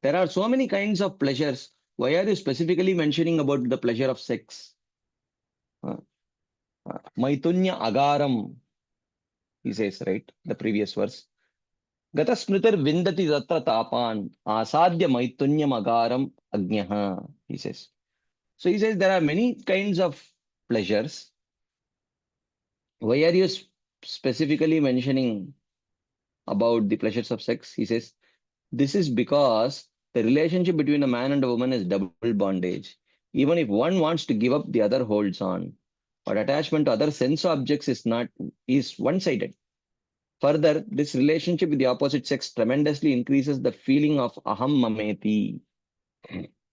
there are so many kinds of pleasures. Why are you specifically mentioning about the pleasure of sex? Maitunya agaram, he says, right? The previous verse. Gata smritir vindati tatra tapan asadya maitunyam agaram agnaha, he says. So he says there are many kinds of pleasures. Why are you specifically mentioning about the pleasures of sex? He says, this is because the relationship between a man and a woman is double bondage. Even if one wants to give up, the other holds on. But attachment to other sense objects is one-sided. Further, this relationship with the opposite sex tremendously increases the feeling of aham mameti.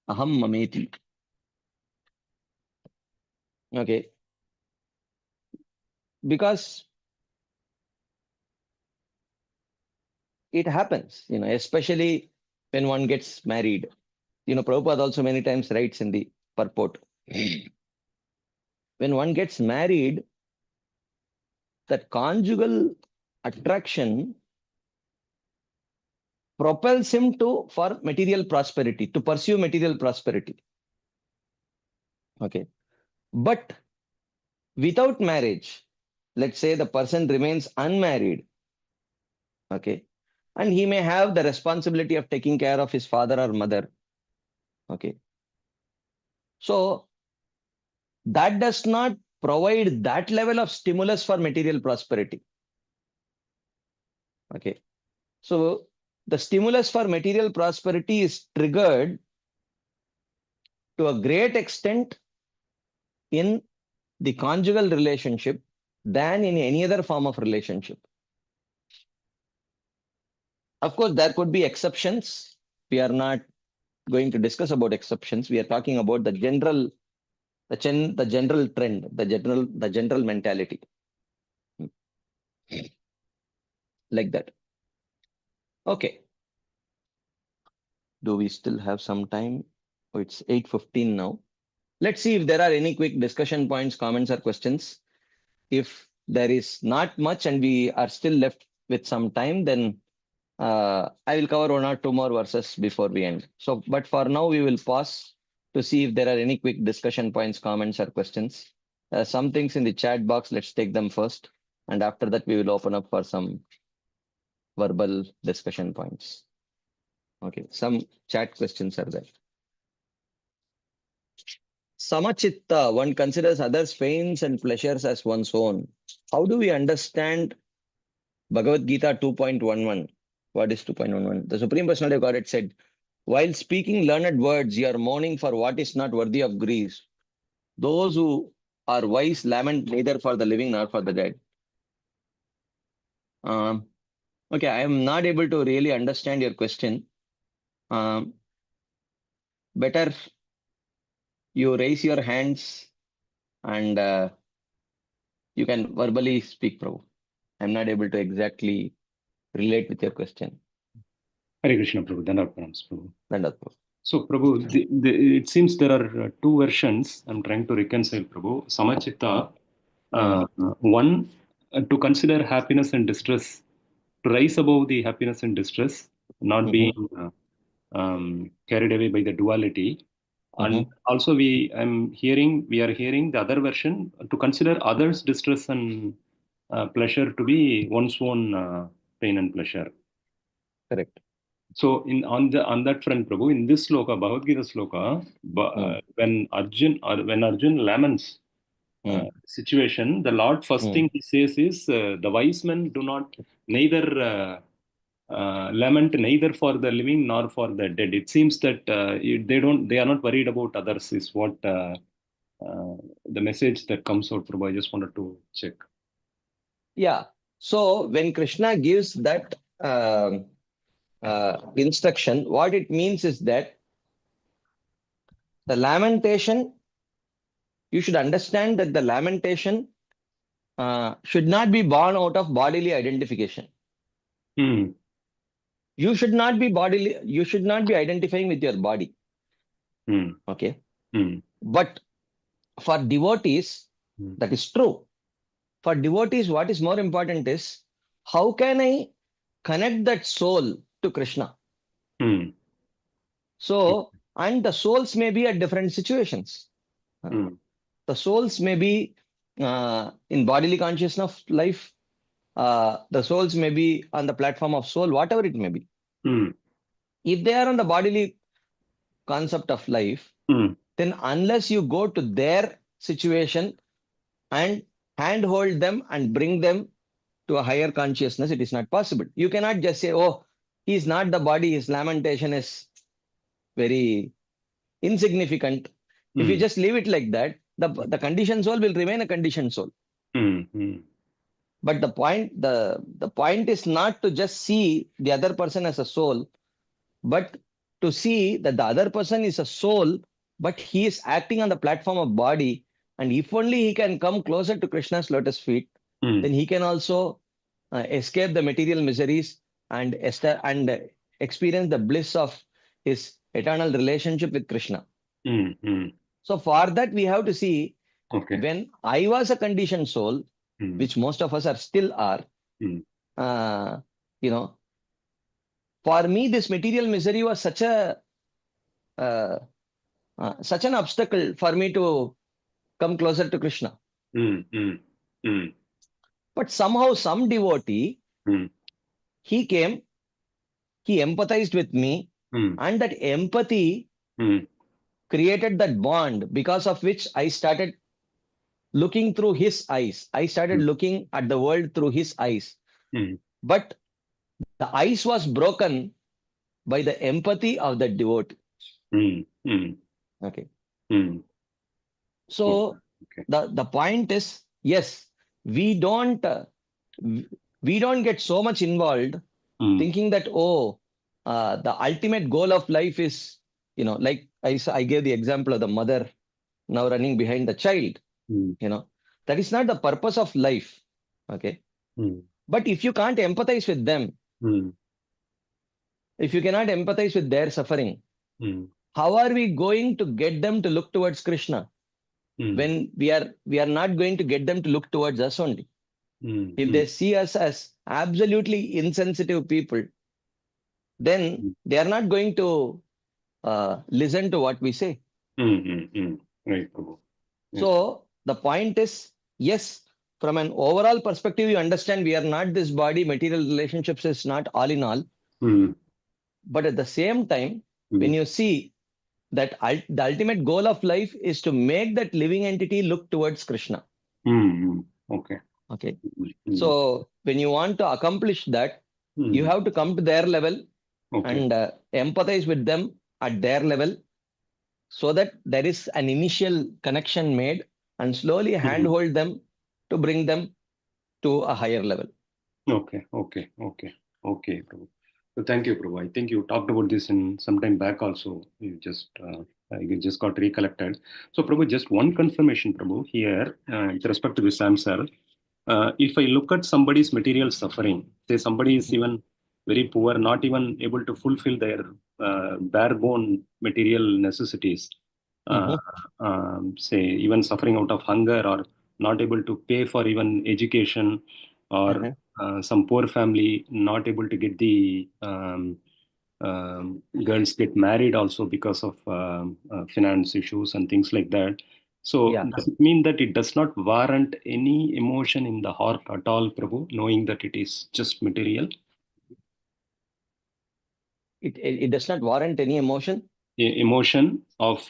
Aham mameti. Okay. Because it happens, especially when one gets married. Prabhupada also many times writes in the purport. When one gets married, that conjugal attraction propels him for material prosperity, to pursue material prosperity. Okay. But without marriage, let's say the person remains unmarried. Okay. And he may have the responsibility of taking care of his father or mother. Okay. So that does not provide that level of stimulus for material prosperity. Okay. So the stimulus for material prosperity is triggered to a great extent in the conjugal relationship than in any other form of relationship. Of course, there could be exceptions. We are not going to discuss about exceptions. We are talking about the general trend, the general mentality. Like that. Okay. Do we still have some time? Oh, it's 8:15 now. Let's see if there are any quick discussion points, comments, or questions. If there is not much and we are still left with some time, then I will cover one or two more verses before we end. So, but for now, we will pause to see if there are any quick discussion points, comments, or questions. Some things in the chat box, let's take them first. And after that, we will open up for some verbal discussion points. Okay, some chat questions are there. Samachitta, one considers others' pains and pleasures as one's own. How do we understand Bhagavad Gita 2.11? What is 2.11? The Supreme Personality of Godhead said, while speaking learned words, you are mourning for what is not worthy of grief. Those who are wise lament neither for the living nor for the dead. Okay, I am not able to really understand your question. Better you raise your hands and you can verbally speak, Prabhu. I'm not able to exactly relate with your question. Hare Krishna, Prabhu. Dandavat pranams, Prabhu. Dandavat, Prabhu. So, Prabhu, it seems there are two versions. I'm trying to reconcile, Prabhu. Samachitta, one, to consider happiness and distress, to rise above the happiness and distress, not being carried away by the duality. And also we are hearing the other version, to consider others' distress and pleasure to be one's own pain and pleasure. Correct. So on that front, Prabhu, in this sloka, Bhagavad Gita sloka, when Arjun laments situation, the Lord first thing he says is the wise men do not neither lament neither for the living nor for the dead. It seems that they are not worried about others, is what the message that comes out, Prabhu. I just wanted to check. Yeah. So when Krishna gives that instruction, what it means is that the lamentation, you should understand that the lamentation should not be born out of bodily identification. Hmm. You should not be identifying with your body. Hmm. Okay. Hmm. But for devotees, Hmm. that is true. For devotees, what is more important is how can I connect that soul to Krishna? Hmm. So, and the souls may be at different situations. Hmm. The souls may be in bodily consciousness of life. The souls may be on the platform of soul, whatever it may be. Hmm. If they are on the bodily concept of life, Hmm. then unless you go to their situation and handhold them and bring them to a higher consciousness, it is not possible. You cannot just say, oh, he is not the body, his lamentation is very insignificant. If you Hmm. just leave it like that, the conditioned soul will remain a conditioned soul. Hmm. Hmm. But the point is not to just see the other person as a soul, but to see that the other person is a soul, but he is acting on the platform of body. And if only he can come closer to Krishna's lotus feet, Hmm. then he can also escape the material miseries and, experience the bliss of his eternal relationship with Krishna. Hmm. Hmm. So, for that, we have to see Okay. when I was a conditioned soul, Hmm. which most of us are still are, Hmm. uh, you know, for me, this material misery was uh, such an obstacle for me to come closer to Krishna. Hmm. Hmm. Hmm. But somehow, some devotee, Hmm. he came, he empathized with me, Hmm. and that empathy Hmm. created that bond because of which I started looking through his eyes. I started looking at the world through his eyes. Hmm. But the ice was broken by the empathy of the devotee. Hmm. Hmm. Okay. Hmm. Okay. So Okay. the point is, yes, we don't we don't get so much involved Hmm. thinking that, oh, the ultimate goal of life is, like I gave the example of the mother now running behind the child. Hmm. You know, that is not the purpose of life. Okay. Hmm. But if you can't empathize with them, Hmm. if you cannot empathize with their suffering, Hmm. how are we going to get them to look towards Krishna Hmm. when we are not going to get them to look towards us only? Hmm. If Hmm. they see us as absolutely insensitive people, then Hmm. they are not going to listen to what we say. Hmm. Hmm. Hmm. Right, Prabhu. Yes. So the point is, yes, from an overall perspective, you understand we are not this body, material relationships is not all in all. Hmm. But at the same time, Hmm. when you see that the ultimate goal of life is to make that living entity look towards Krishna. Hmm. Hmm. Okay. Okay. Hmm. So when you want to accomplish that, you Hmm. have to come to their level Okay. and empathize with them at their level so that there is an initial connection made and slowly Hmm. handhold them to bring them to a higher level. Okay. Okay. Okay. Okay, Prabhu. So thank you, Prabhu. I think you talked about this in some time back also. You just got recollected. So, Prabhu, just one confirmation, Prabhu, here with respect to this answer. If I look at somebody's material suffering, say somebody is even very poor, not even able to fulfill their bare bone material necessities, uh, Mhm, say even suffering out of hunger or not able to pay for even education, or mhm. some poor family not able to get the girls get married also because of finance issues and things like that. So Yeah, does it mean that it does not warrant any emotion in the heart at all, Prabhu, knowing that it is just material? it does not warrant any emotion. Emotion of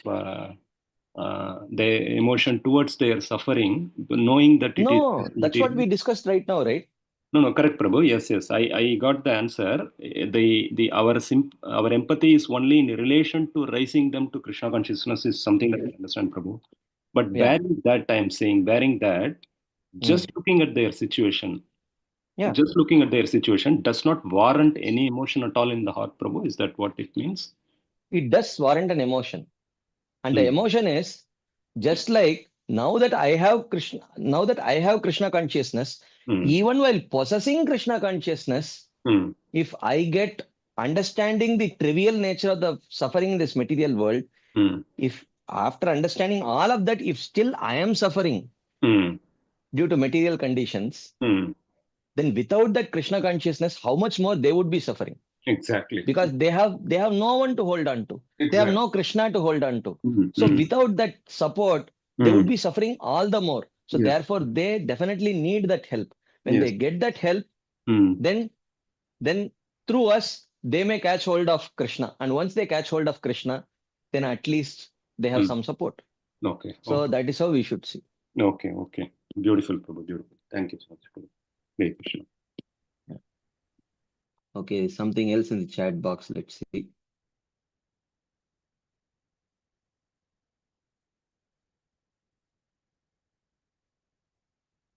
the emotion towards their suffering, knowing that it is No, just that's what material. we discussed right now, right? No, no, correct, Prabhu. Yes, yes, I got the answer. Our empathy is only in relation to raising them to Krishna consciousness is something that I understand, Prabhu. But Yeah. bearing that, I'm saying, bearing that, Mm. just looking at their situation, Yeah, just looking at their situation does not warrant any emotion at all in the heart, Prabhu. Is that what it means? it does warrant an emotion. And the Hmm. emotion is just like now that I have Krishna consciousness, Hmm. even while possessing Krishna consciousness, Hmm. if I get understanding the trivial nature of the suffering in this material world, Hmm. if after understanding all of that, if still I am suffering Hmm. due to material conditions, Hmm. then without that Krishna consciousness, how much more they would be suffering? Exactly. Because they have no one to hold on to. They have Exactly. no Krishna to hold on to. Hmm. So Hmm. without that support, they Hmm. would be suffering all the more. So Yes. therefore, they definitely need that help. When Yes. they get that help, Hmm. then through us, they may catch hold of Krishna. And once they catch hold of Krishna, then at least they have Hmm. some support. Okay. So that is how we should see. Okay. Okay. Beautiful, Prabhu. Beautiful. Thank you so much, Prabhu. Hare Krishna. Okay, something else in the chat box. Let's see.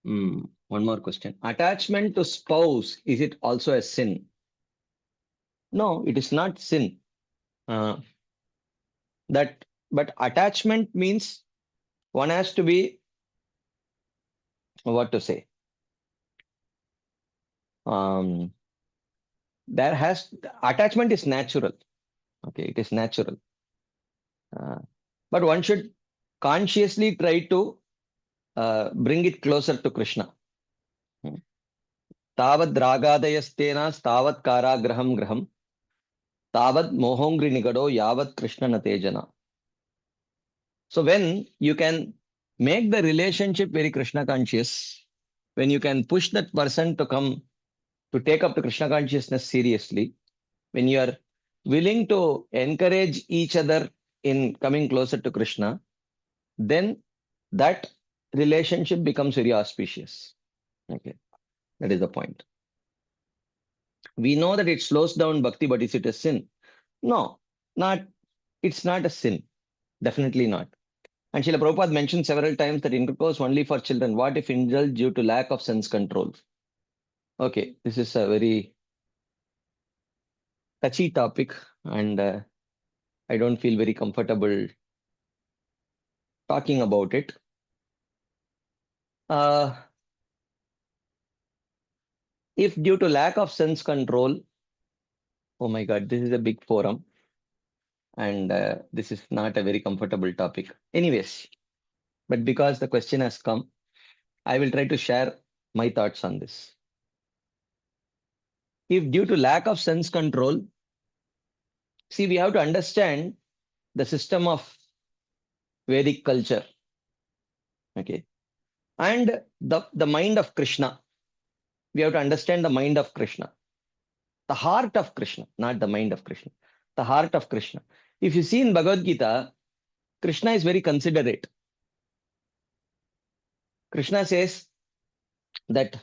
One more question. Attachment to spouse, is it also a sin? No, it is not sin. Uh, but attachment means one has to be, what to say? Um, attachment is natural. Okay, it is natural. Uh, but one should consciously try to bring it closer to Krishna. Tavad ragadayastena stavat karagraham graham tavad mohongri nigado yavat Krishna natejana. So when you can make the relationship very Krishna conscious, when you can push that person to come to take up the Krishna consciousness seriously, when you are willing to encourage each other in coming closer to Krishna, then that relationship becomes very auspicious. Okay, that is the point. We know that it slows down bhakti, but is it a sin? No, not. It's not a sin. Definitely not. And Srila Prabhupada mentioned several times that intercourse only for children. What if indulged due to lack of sense control? Okay, this is a very touchy topic, and I don't feel very comfortable talking about it. Uh, if due to lack of sense control, oh my God, this is a big forum, and this is not a very comfortable topic. Anyways, but because the question has come, I will try to share my thoughts on this. If due to lack of sense control, see, we have to understand the system of Vedic culture, okay, and the mind of Krishna. We have to understand the mind of Krishna, the heart of Krishna, not the mind of Krishna, the heart of Krishna. If you see in Bhagavad Gita, Krishna is very considerate. Krishna says that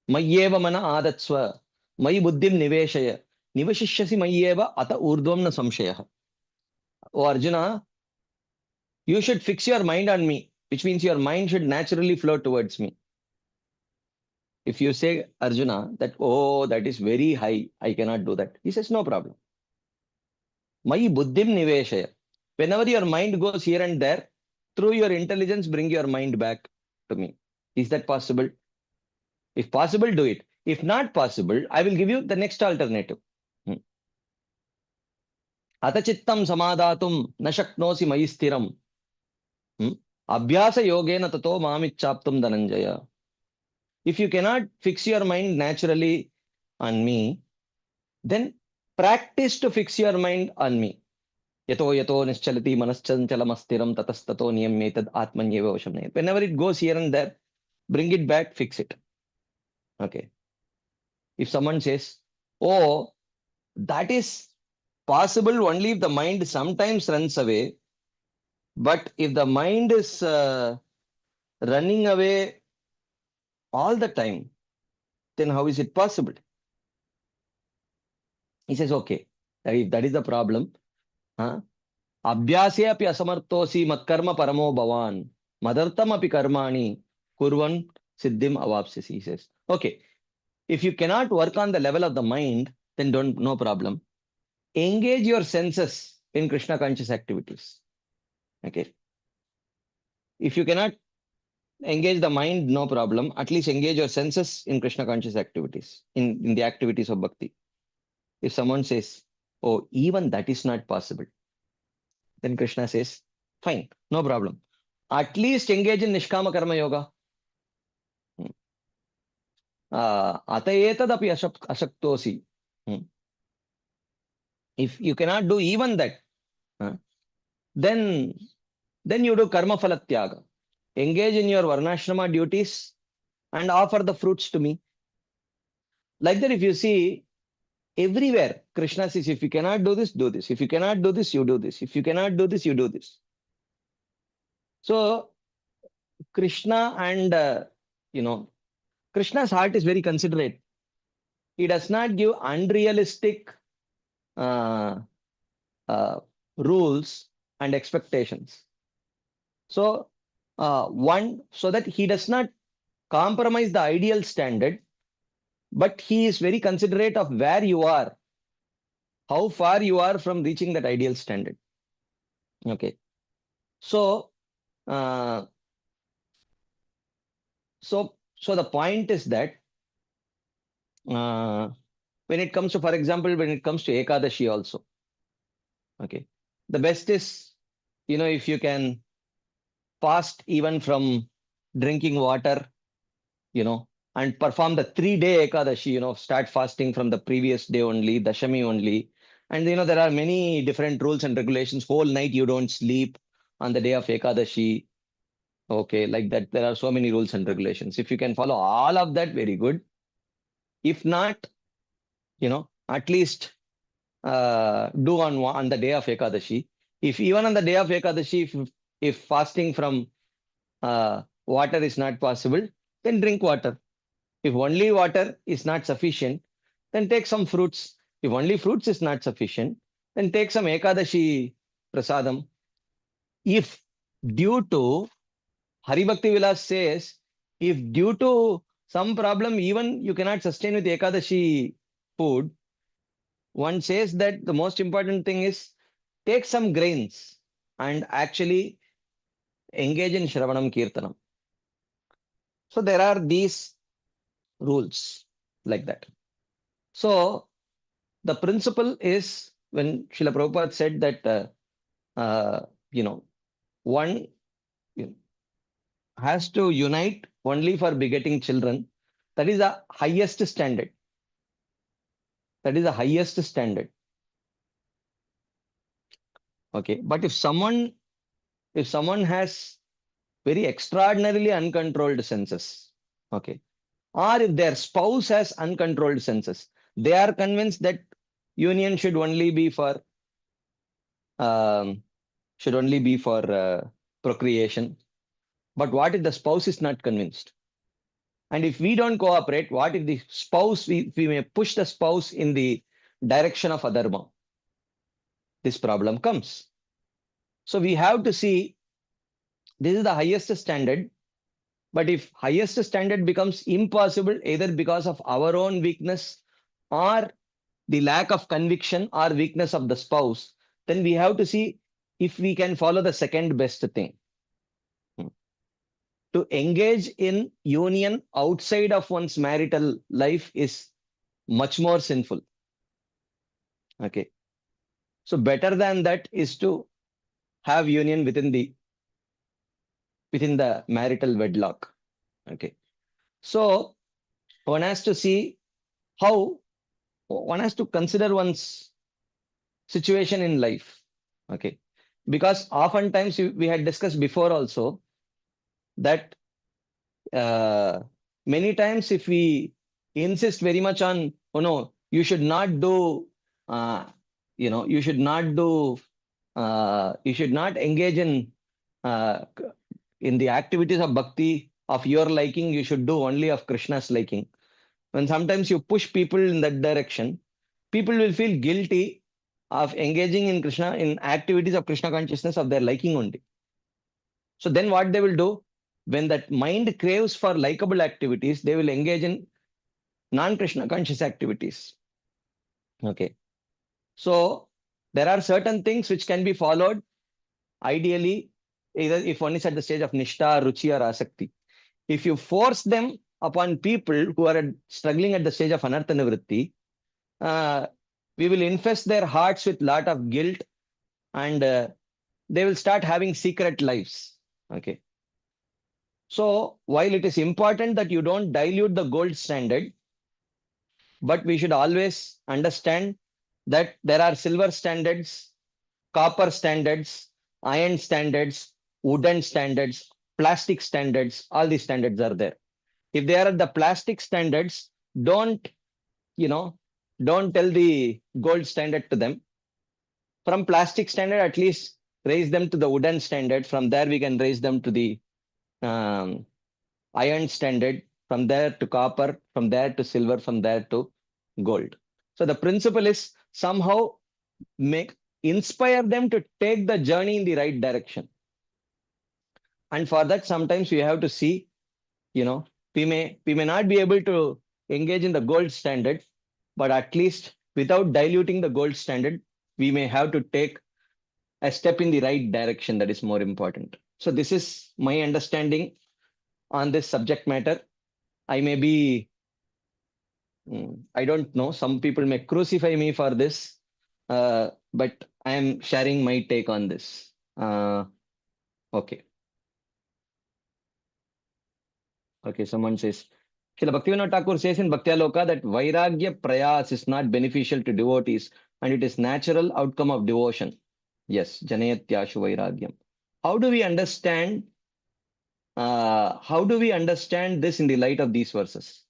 Mayyeva mana adatsva, Mayi buddhim niveshaya, nivashishyasi mayyeva ata urdhvam na samshayah. Oh Arjuna, you should fix your mind on me, which means your mind should naturally flow towards me. If you say, Arjuna, that, oh, that is very high, I cannot do that. He says, no problem. Mayi buddhim niveshaya. Whenever your mind goes here and there, through your intelligence, bring your mind back to me. Is that possible? If possible, do it. If not possible, I will give you the next alternative. Atachittam samadhatum na shaknosi mayi sthiram. Abhyasa yogena tato mamichaptum dhananjaya. If you cannot fix your mind naturally on me, then practice to fix your mind on me. Yato yato nischalati manaschanchalamasstiram tatastato niyammetad atmanyeva vashamne. Whenever it goes here and there, bring it back, fix it. Okay. If someone says, oh, that is possible only if the mind sometimes runs away, but if the mind is running away all the time, then how is it possible? He says, okay, if that is the problem, huh? Abhyase api asamartosi matkarma paramo bhavan. Madartam api karmani kurvan siddhim avapsisi. He says, okay, If you cannot work on the level of the mind, then no problem. Engage your senses in Krishna conscious activities. Okay. If you cannot engage the mind, no problem. At least engage your senses in Krishna conscious activities, in the activities of bhakti. If someone says, oh, even that is not possible, then Krishna says, fine, no problem. At least engage in Nishkama Karma Yoga. Ata etadapi asaktosi. If you cannot do even that, then you do karma phalatyaga. Engage in your varnashrama duties and offer the fruits to me. Like that, if you see everywhere, Krishna says, if you cannot do this, do this. If you cannot do this, you do this. If you cannot do this, you do this. So Krishna and, Krishna's heart is very considerate. He does not give unrealistic uh, rules and expectations. So, so that he does not compromise the ideal standard, but he is very considerate of where you are, how far you are from reaching that ideal standard. Okay. So, uh, so the point is that when it comes to, for example, when it comes to Ekadashi also, okay, the best is, if you can fast even from drinking water, and perform the 3-day Ekadashi, start fasting from the previous day only, Dashami only. And, there are many different rules and regulations. Whole night you don't sleep on the day of Ekadashi. Okay, like that. There are so many rules and regulations. If you can follow all of that, very good. If not, at least do on the day of Ekadashi. If even on the day of Ekadashi, if fasting from water is not possible, then drink water. If only water is not sufficient, then take some fruits. If only fruits is not sufficient, then take some Ekadashi prasadam. If due to, Haribhakti Vilas says, if due to some problem, even you cannot sustain with Ekadashi food, one says that the most important thing is take some grains and actually engage in Shravanam Kirtanam. So there are these rules like that. So the principle is, when Srila Prabhupada said that, one has to unite only for begetting children, that is the highest standard. That is the highest standard. Okay. But if someone has very extraordinarily uncontrolled senses, okay, or if their spouse has uncontrolled senses, they are convinced that union should only be for procreation. But what if the spouse is not convinced? And if we don't cooperate, what if the spouse, we may push the spouse in the direction of adharma? This problem comes. So we have to see, this is the highest standard. But if highest standard becomes impossible, either because of our own weakness or the lack of conviction or weakness of the spouse, then we have to see if we can follow the second best thing. To engage in union outside of one's marital life is much more sinful. Okay. So better than that is to have union within the marital wedlock. Okay. So one has to see how, one has to consider one's situation in life. Okay. Because oftentimes we had discussed before also that many times if we insist very much on, oh no, you should not do, you should not do, you should not engage in the activities of bhakti of your liking, you should do only of Krishna's liking. When sometimes you push people in that direction, people will feel guilty of engaging in Krishna, in activities of Krishna consciousness of their liking only. So then what they will do, when that mind craves for likable activities, they will engage in non-Krishna conscious activities. Okay. So there are certain things which can be followed ideally, either if one is at the stage of Nishta, Ruchi, or Asakti. If you force them upon people who are struggling at the stage of Anartha Nivritti, uh, we will infest their hearts with lot of guilt, and they will start having secret lives. Okay. So while it is important that you don't dilute the gold standard, but we should always understand that there are silver standards, copper standards, iron standards, wooden standards, plastic standards. All these standards are there. If they are at the plastic standards, don't, you know, don't tell the gold standard to them. From plastic standard, at least raise them to the wooden standard. From there, we can raise them to the um, iron standard, from there to copper, from there to silver, from there to gold. So the principle is somehow make inspire them to take the journey in the right direction. And for that, sometimes we have to see, you know, we may not be able to engage in the gold standard, but at least without diluting the gold standard, we may have to take a step in the right direction. That is more important. So this is my understanding on this subject matter. I may be, I don't know, some people may crucify me for this, but I am sharing my take on this. Okay. Okay, someone says, Srila Bhaktivinoda Thakur says in Bhaktiyaloka that Vairagya Prayas is not beneficial to devotees and it is natural outcome of devotion. Yes, Janayatyashu Vairagyam. How do we understand? How do we understand this in the light of these verses?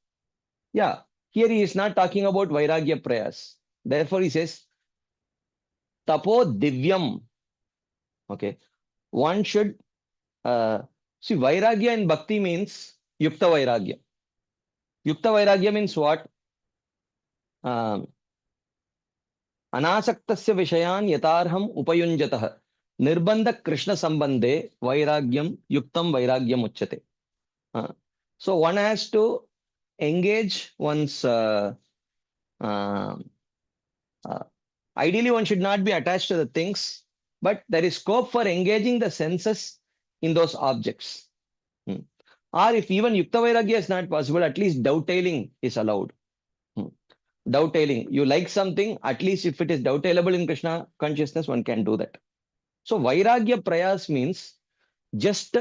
Yeah, here he is not talking about Vairagya Prayas. Therefore, he says Tapo Divyam. Okay, one should see Vairagya in Bhakti means Yukta Vairagya. Yukta Vairagya means what? Um, अनासक्तस्य विषयान् यथार्हम् उपयुञ्जतः निर्बन्ध कृष्ण संबंधे वैराग्यम युक्तम वैराग्यम उच्यते. So one has to engage one's uh, uh, ideally one should not be attached to the things, but there is scope for engaging the senses in those objects. Or if even yukta vairagya is not possible, at least dovetailing is allowed. Dovetailing. You like something, at least if it is dovetailable in Krishna consciousness, one can do that. So Vairagya Prayas means just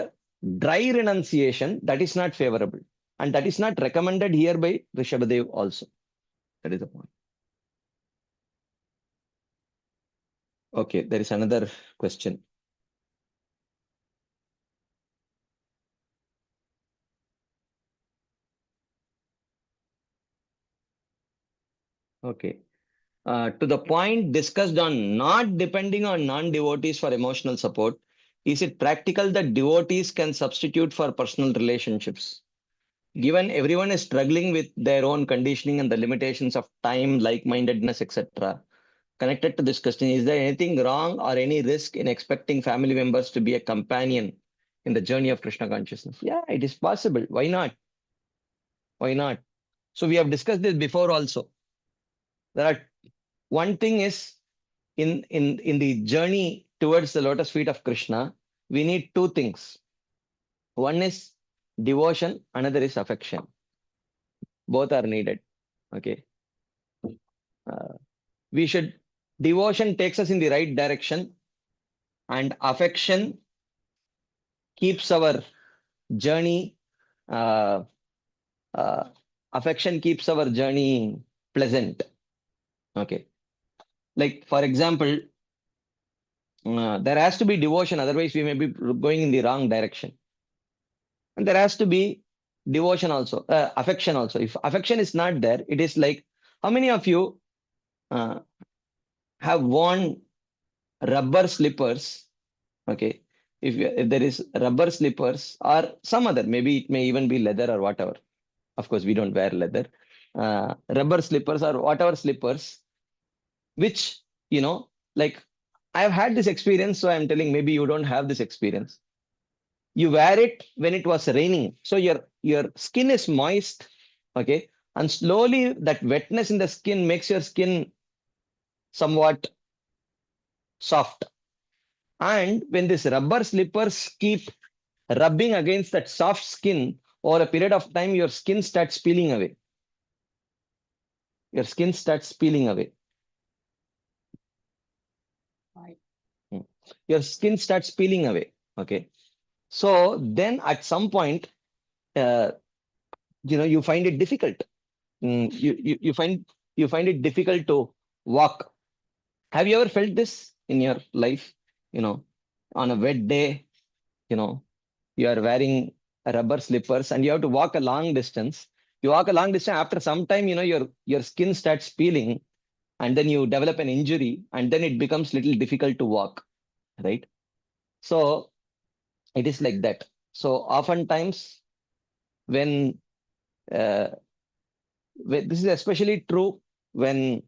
dry renunciation. That is not favorable. And that is not recommended here by Rishabhadev also. That is the point. Okay, there is another question. Okay. To the point discussed on not depending on non-devotees for emotional support, is it practical that devotees can substitute for personal relationships? Given everyone is struggling with their own conditioning and the limitations of time, like-mindedness, etc., connected to this question, is there anything wrong or any risk in expecting family members to be a companion in the journey of Krishna consciousness? Yeah, it is possible. Why not? Why not? So we have discussed this before also. There are one thing is in the journey towards the lotus feet of Krishna, we need two things. One is devotion, another is affection. Both are needed. Okay. We should, devotion takes us in the right direction, and affection keeps our journey, uh, uh, affection keeps our journey pleasant. Okay. Like, for example, there has to be devotion, otherwise, we may be going in the wrong direction. And there has to be devotion also, affection also. If affection is not there, it is like, how many of you uh, have worn rubber slippers? Okay. If there is rubber slippers or some other, maybe it may even be leather or whatever. Of course, we don't wear leather. Rubber slippers or whatever slippers, which, like I've had this experience. So I'm telling, maybe you don't have this experience. You wear it when it was raining. So your skin is moist. Okay. And slowly that wetness in the skin makes your skin somewhat soft. And when these rubber slippers keep rubbing against that soft skin, over a period of time, your skin starts peeling away. Your skin starts peeling away. Your skin starts peeling away. Okay. So then at some point, uh, you find it difficult. You find it difficult to walk. Have you ever felt this in your life? On a wet day, you know, you are wearing rubber slippers and you have to walk a long distance. You walk a long distance. After some time, your skin starts peeling, and then you develop an injury, and then it becomes little difficult to walk, right? So it is like that. So oftentimes when uh, this is especially true when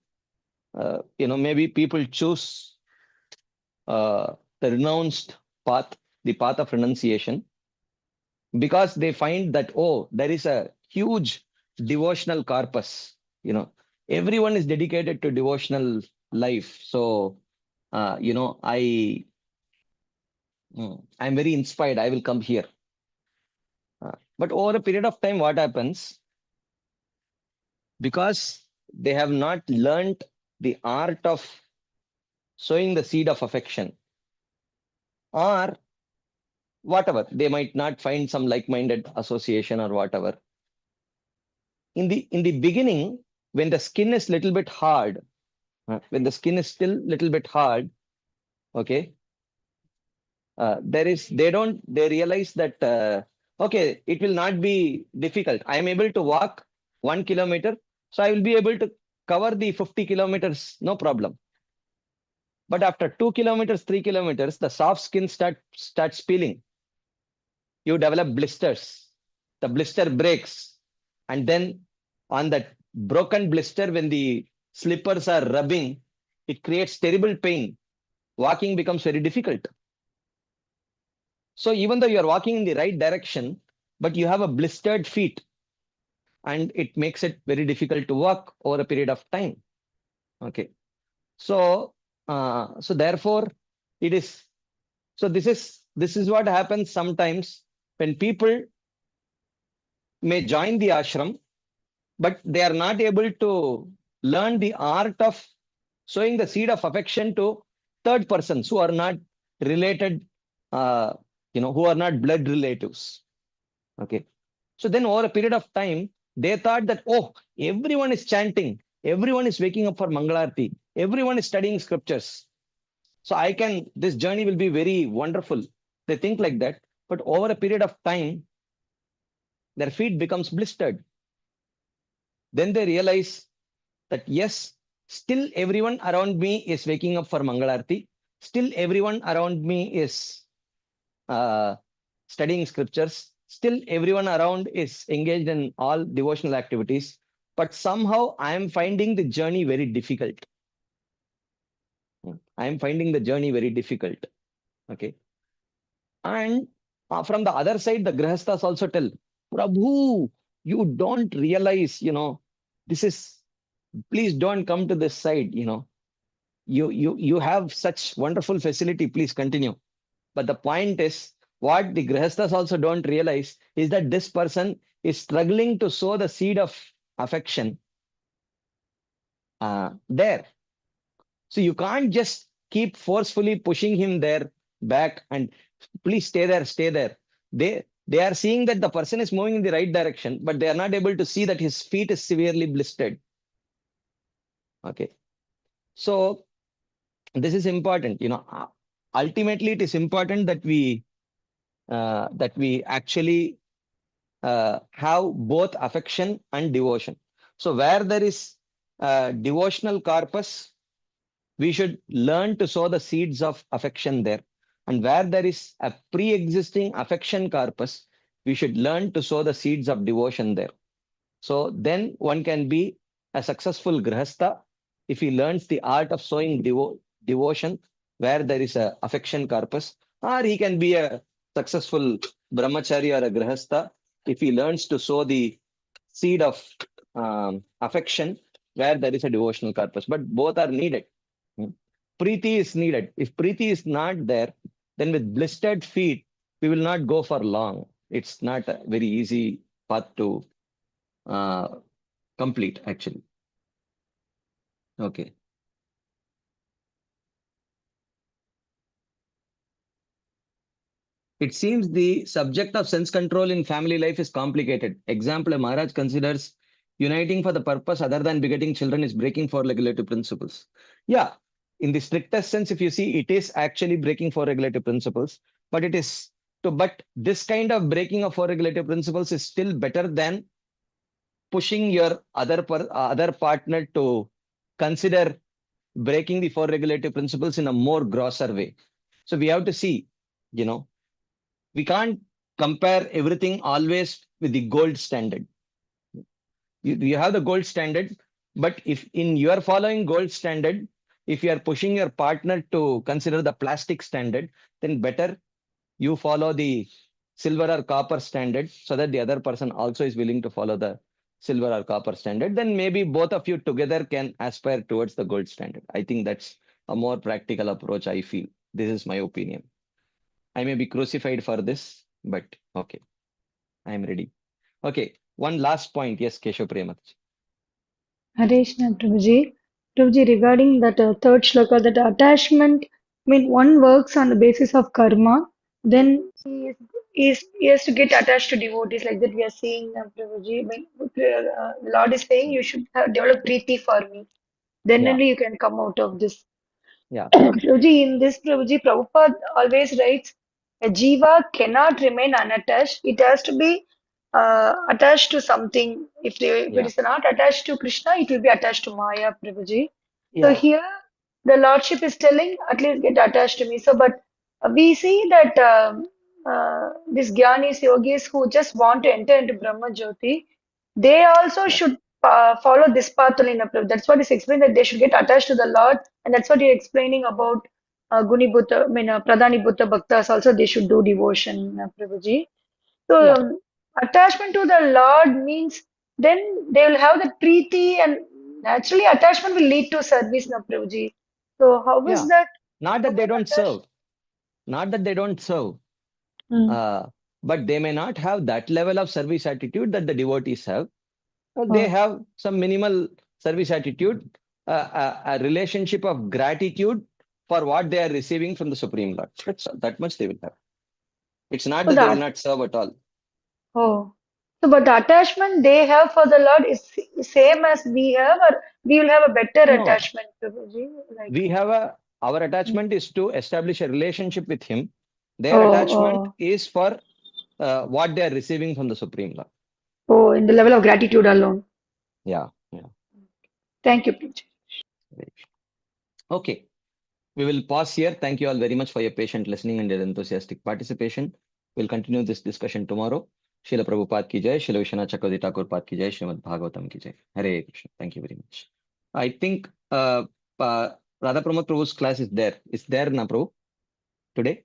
maybe people choose the renounced path, the path of renunciation, because they find that, oh, there is a huge devotional corpus. Everyone is dedicated to devotional life. So I'm very inspired, I will come here. But over a period of time, what happens, because they have not learned the art of sowing the seed of affection, or whatever, they might not find some like-minded association or whatever. In the beginning, when the skin is little bit hard, when the skin is still little bit hard, okay, they realize that, okay, it will not be difficult. I am able to walk 1 kilometer, so I will be able to cover the 50 kilometers, no problem. But after 2 kilometers, 3 kilometers, the soft skin starts peeling. You develop blisters. The blister breaks. And then on that broken blister, when the slippers are rubbing, it creates terrible pain. Walking becomes very difficult. So even though you are walking in the right direction, but you have a blistered feet, and it makes it very difficult to walk over a period of time. Okay. So therefore, it is. So this is what happens sometimes when people may join the ashram, but they are not able to learn the art of sowing the seed of affection to third persons who are not related, uh, who are not blood relatives. Okay. So then over a period of time, they thought that, oh, everyone is chanting, everyone is waking up for Mangalarti, everyone is studying scriptures. So this journey will be very wonderful. They think like that. But over a period of time, their feet becomes blistered. Then they realize that, yes, still everyone around me is waking up for Mangalarti. Still everyone around me is uh, studying scriptures. Still everyone around is engaged in all devotional activities. But somehow I am finding the journey very difficult. I am finding the journey very difficult. Okay. And from the other side, the grihasthas also tell, Prabhu, you don't realize, this is, please don't come to this side, you have such wonderful facility, please continue. But the point is, what the grihasthas also don't realize is that this person is struggling to sow the seed of affection there. So you can't just keep forcefully pushing him there back and please stay there, stay there. They are seeing that the person is moving in the right direction, but they are not able to see that his feet is severely blistered. Okay. So this is important. Ultimately, it is important that we actually have both affection and devotion. So where there is devotional corpus, we should learn to sow the seeds of affection there. And where there is a pre-existing affection corpus, we should learn to sow the seeds of devotion there. So then one can be a successful grihastha if he learns the art of sowing devotion where there is a affection corpus, or he can be a successful brahmachari or a grihastha if he learns to sow the seed of affection where there is a devotional corpus, but both are needed. Preeti is needed. If Preeti is not there, then with blistered feet, we will not go for long. It's not a very easy path to uh, complete, actually. Okay. It seems the subject of sense control in family life is complicated. Example, a Maharaj considers uniting for the purpose other than begetting children is breaking four regulative principles. Yeah, in the strictest sense, if you see, it is actually breaking four regulative principles, but it is but this kind of breaking of four regulative principles is still better than pushing your other partner to consider breaking the four regulative principles in a more grosser way. So we have to see, you know, we can't compare everything always with the gold standard. You have the gold standard, but if in you are following gold standard, if you are pushing your partner to consider the plastic standard, then better you follow the silver or copper standard so that the other person also is willing to follow the silver or copper standard. Then maybe both of you together can aspire towards the gold standard. I think that's a more practical approach, I feel. This is my opinion. I may be crucified for this, but okay, I am ready. Okay, one last point. Yes, Keshav Premat. Hare Krishna, Prabhuji. Prabhuji, regarding that third shloka, that attachment, I mean, one works on the basis of karma, then he has to get attached to devotees, like that we are seeing, Prabhuji. When the Lord is saying, you should have developed preeti for me. Then Yeah, only you can come out of this. yeah, Prabhuji, in this, Prabhuji, Prabhupada always writes, a jiva cannot remain unattached. It has to be attached to something. If it yeah, is not attached to Krishna, it will be attached to Maya, Prabhuji. So yeah, here, the Lordship is telling, at least get attached to me. So, but we see that these Gyanis, yogis who just want to enter into Brahma Jyoti, they also yeah, should follow this path only. That's what is explained, that they should get attached to the Lord, and that's what you're explaining about Guni Bhutta, I mean, Pradhani Bhutta Bhaktas also they should do devotion, Prabhuji. So yeah, attachment to the Lord means then they will have the preeti, and naturally attachment will lead to service, na Prabhuji. So how is yeah. that? Not How that they can don't attach? serve, not that they don't serve, Hmm. uh, but they may not have that level of service attitude that the devotees have. They Oh, have some minimal service attitude, a relationship of gratitude for what they are receiving from the Supreme Lord. That much they will have. It's not so that they will that. not serve at all. Oh, so but the attachment they have for the Lord is same as we have, or we will have a better No, attachment, Prabhuji? Like, we have our hmm. attachment is to establish a relationship with Him. Their Oh, attachment oh, is for what they are receiving from the Supreme Lord. oh, in the level of gratitude alone. Yeah, yeah. Thank you, Prabhuji. Right. Okay. We will pause here. Thank you all very much for your patient listening and your enthusiastic participation. We'll continue this discussion tomorrow. Srila Prabhupada ki jai, Srila Vishwanath Chakravarti Thakur Pad ki jai, Srimad Bhagavatam ki jai. Hare Krishna. Thank you very much. I think Radha Pramod Prabhu's class is there. Is there, na Prabhu, today?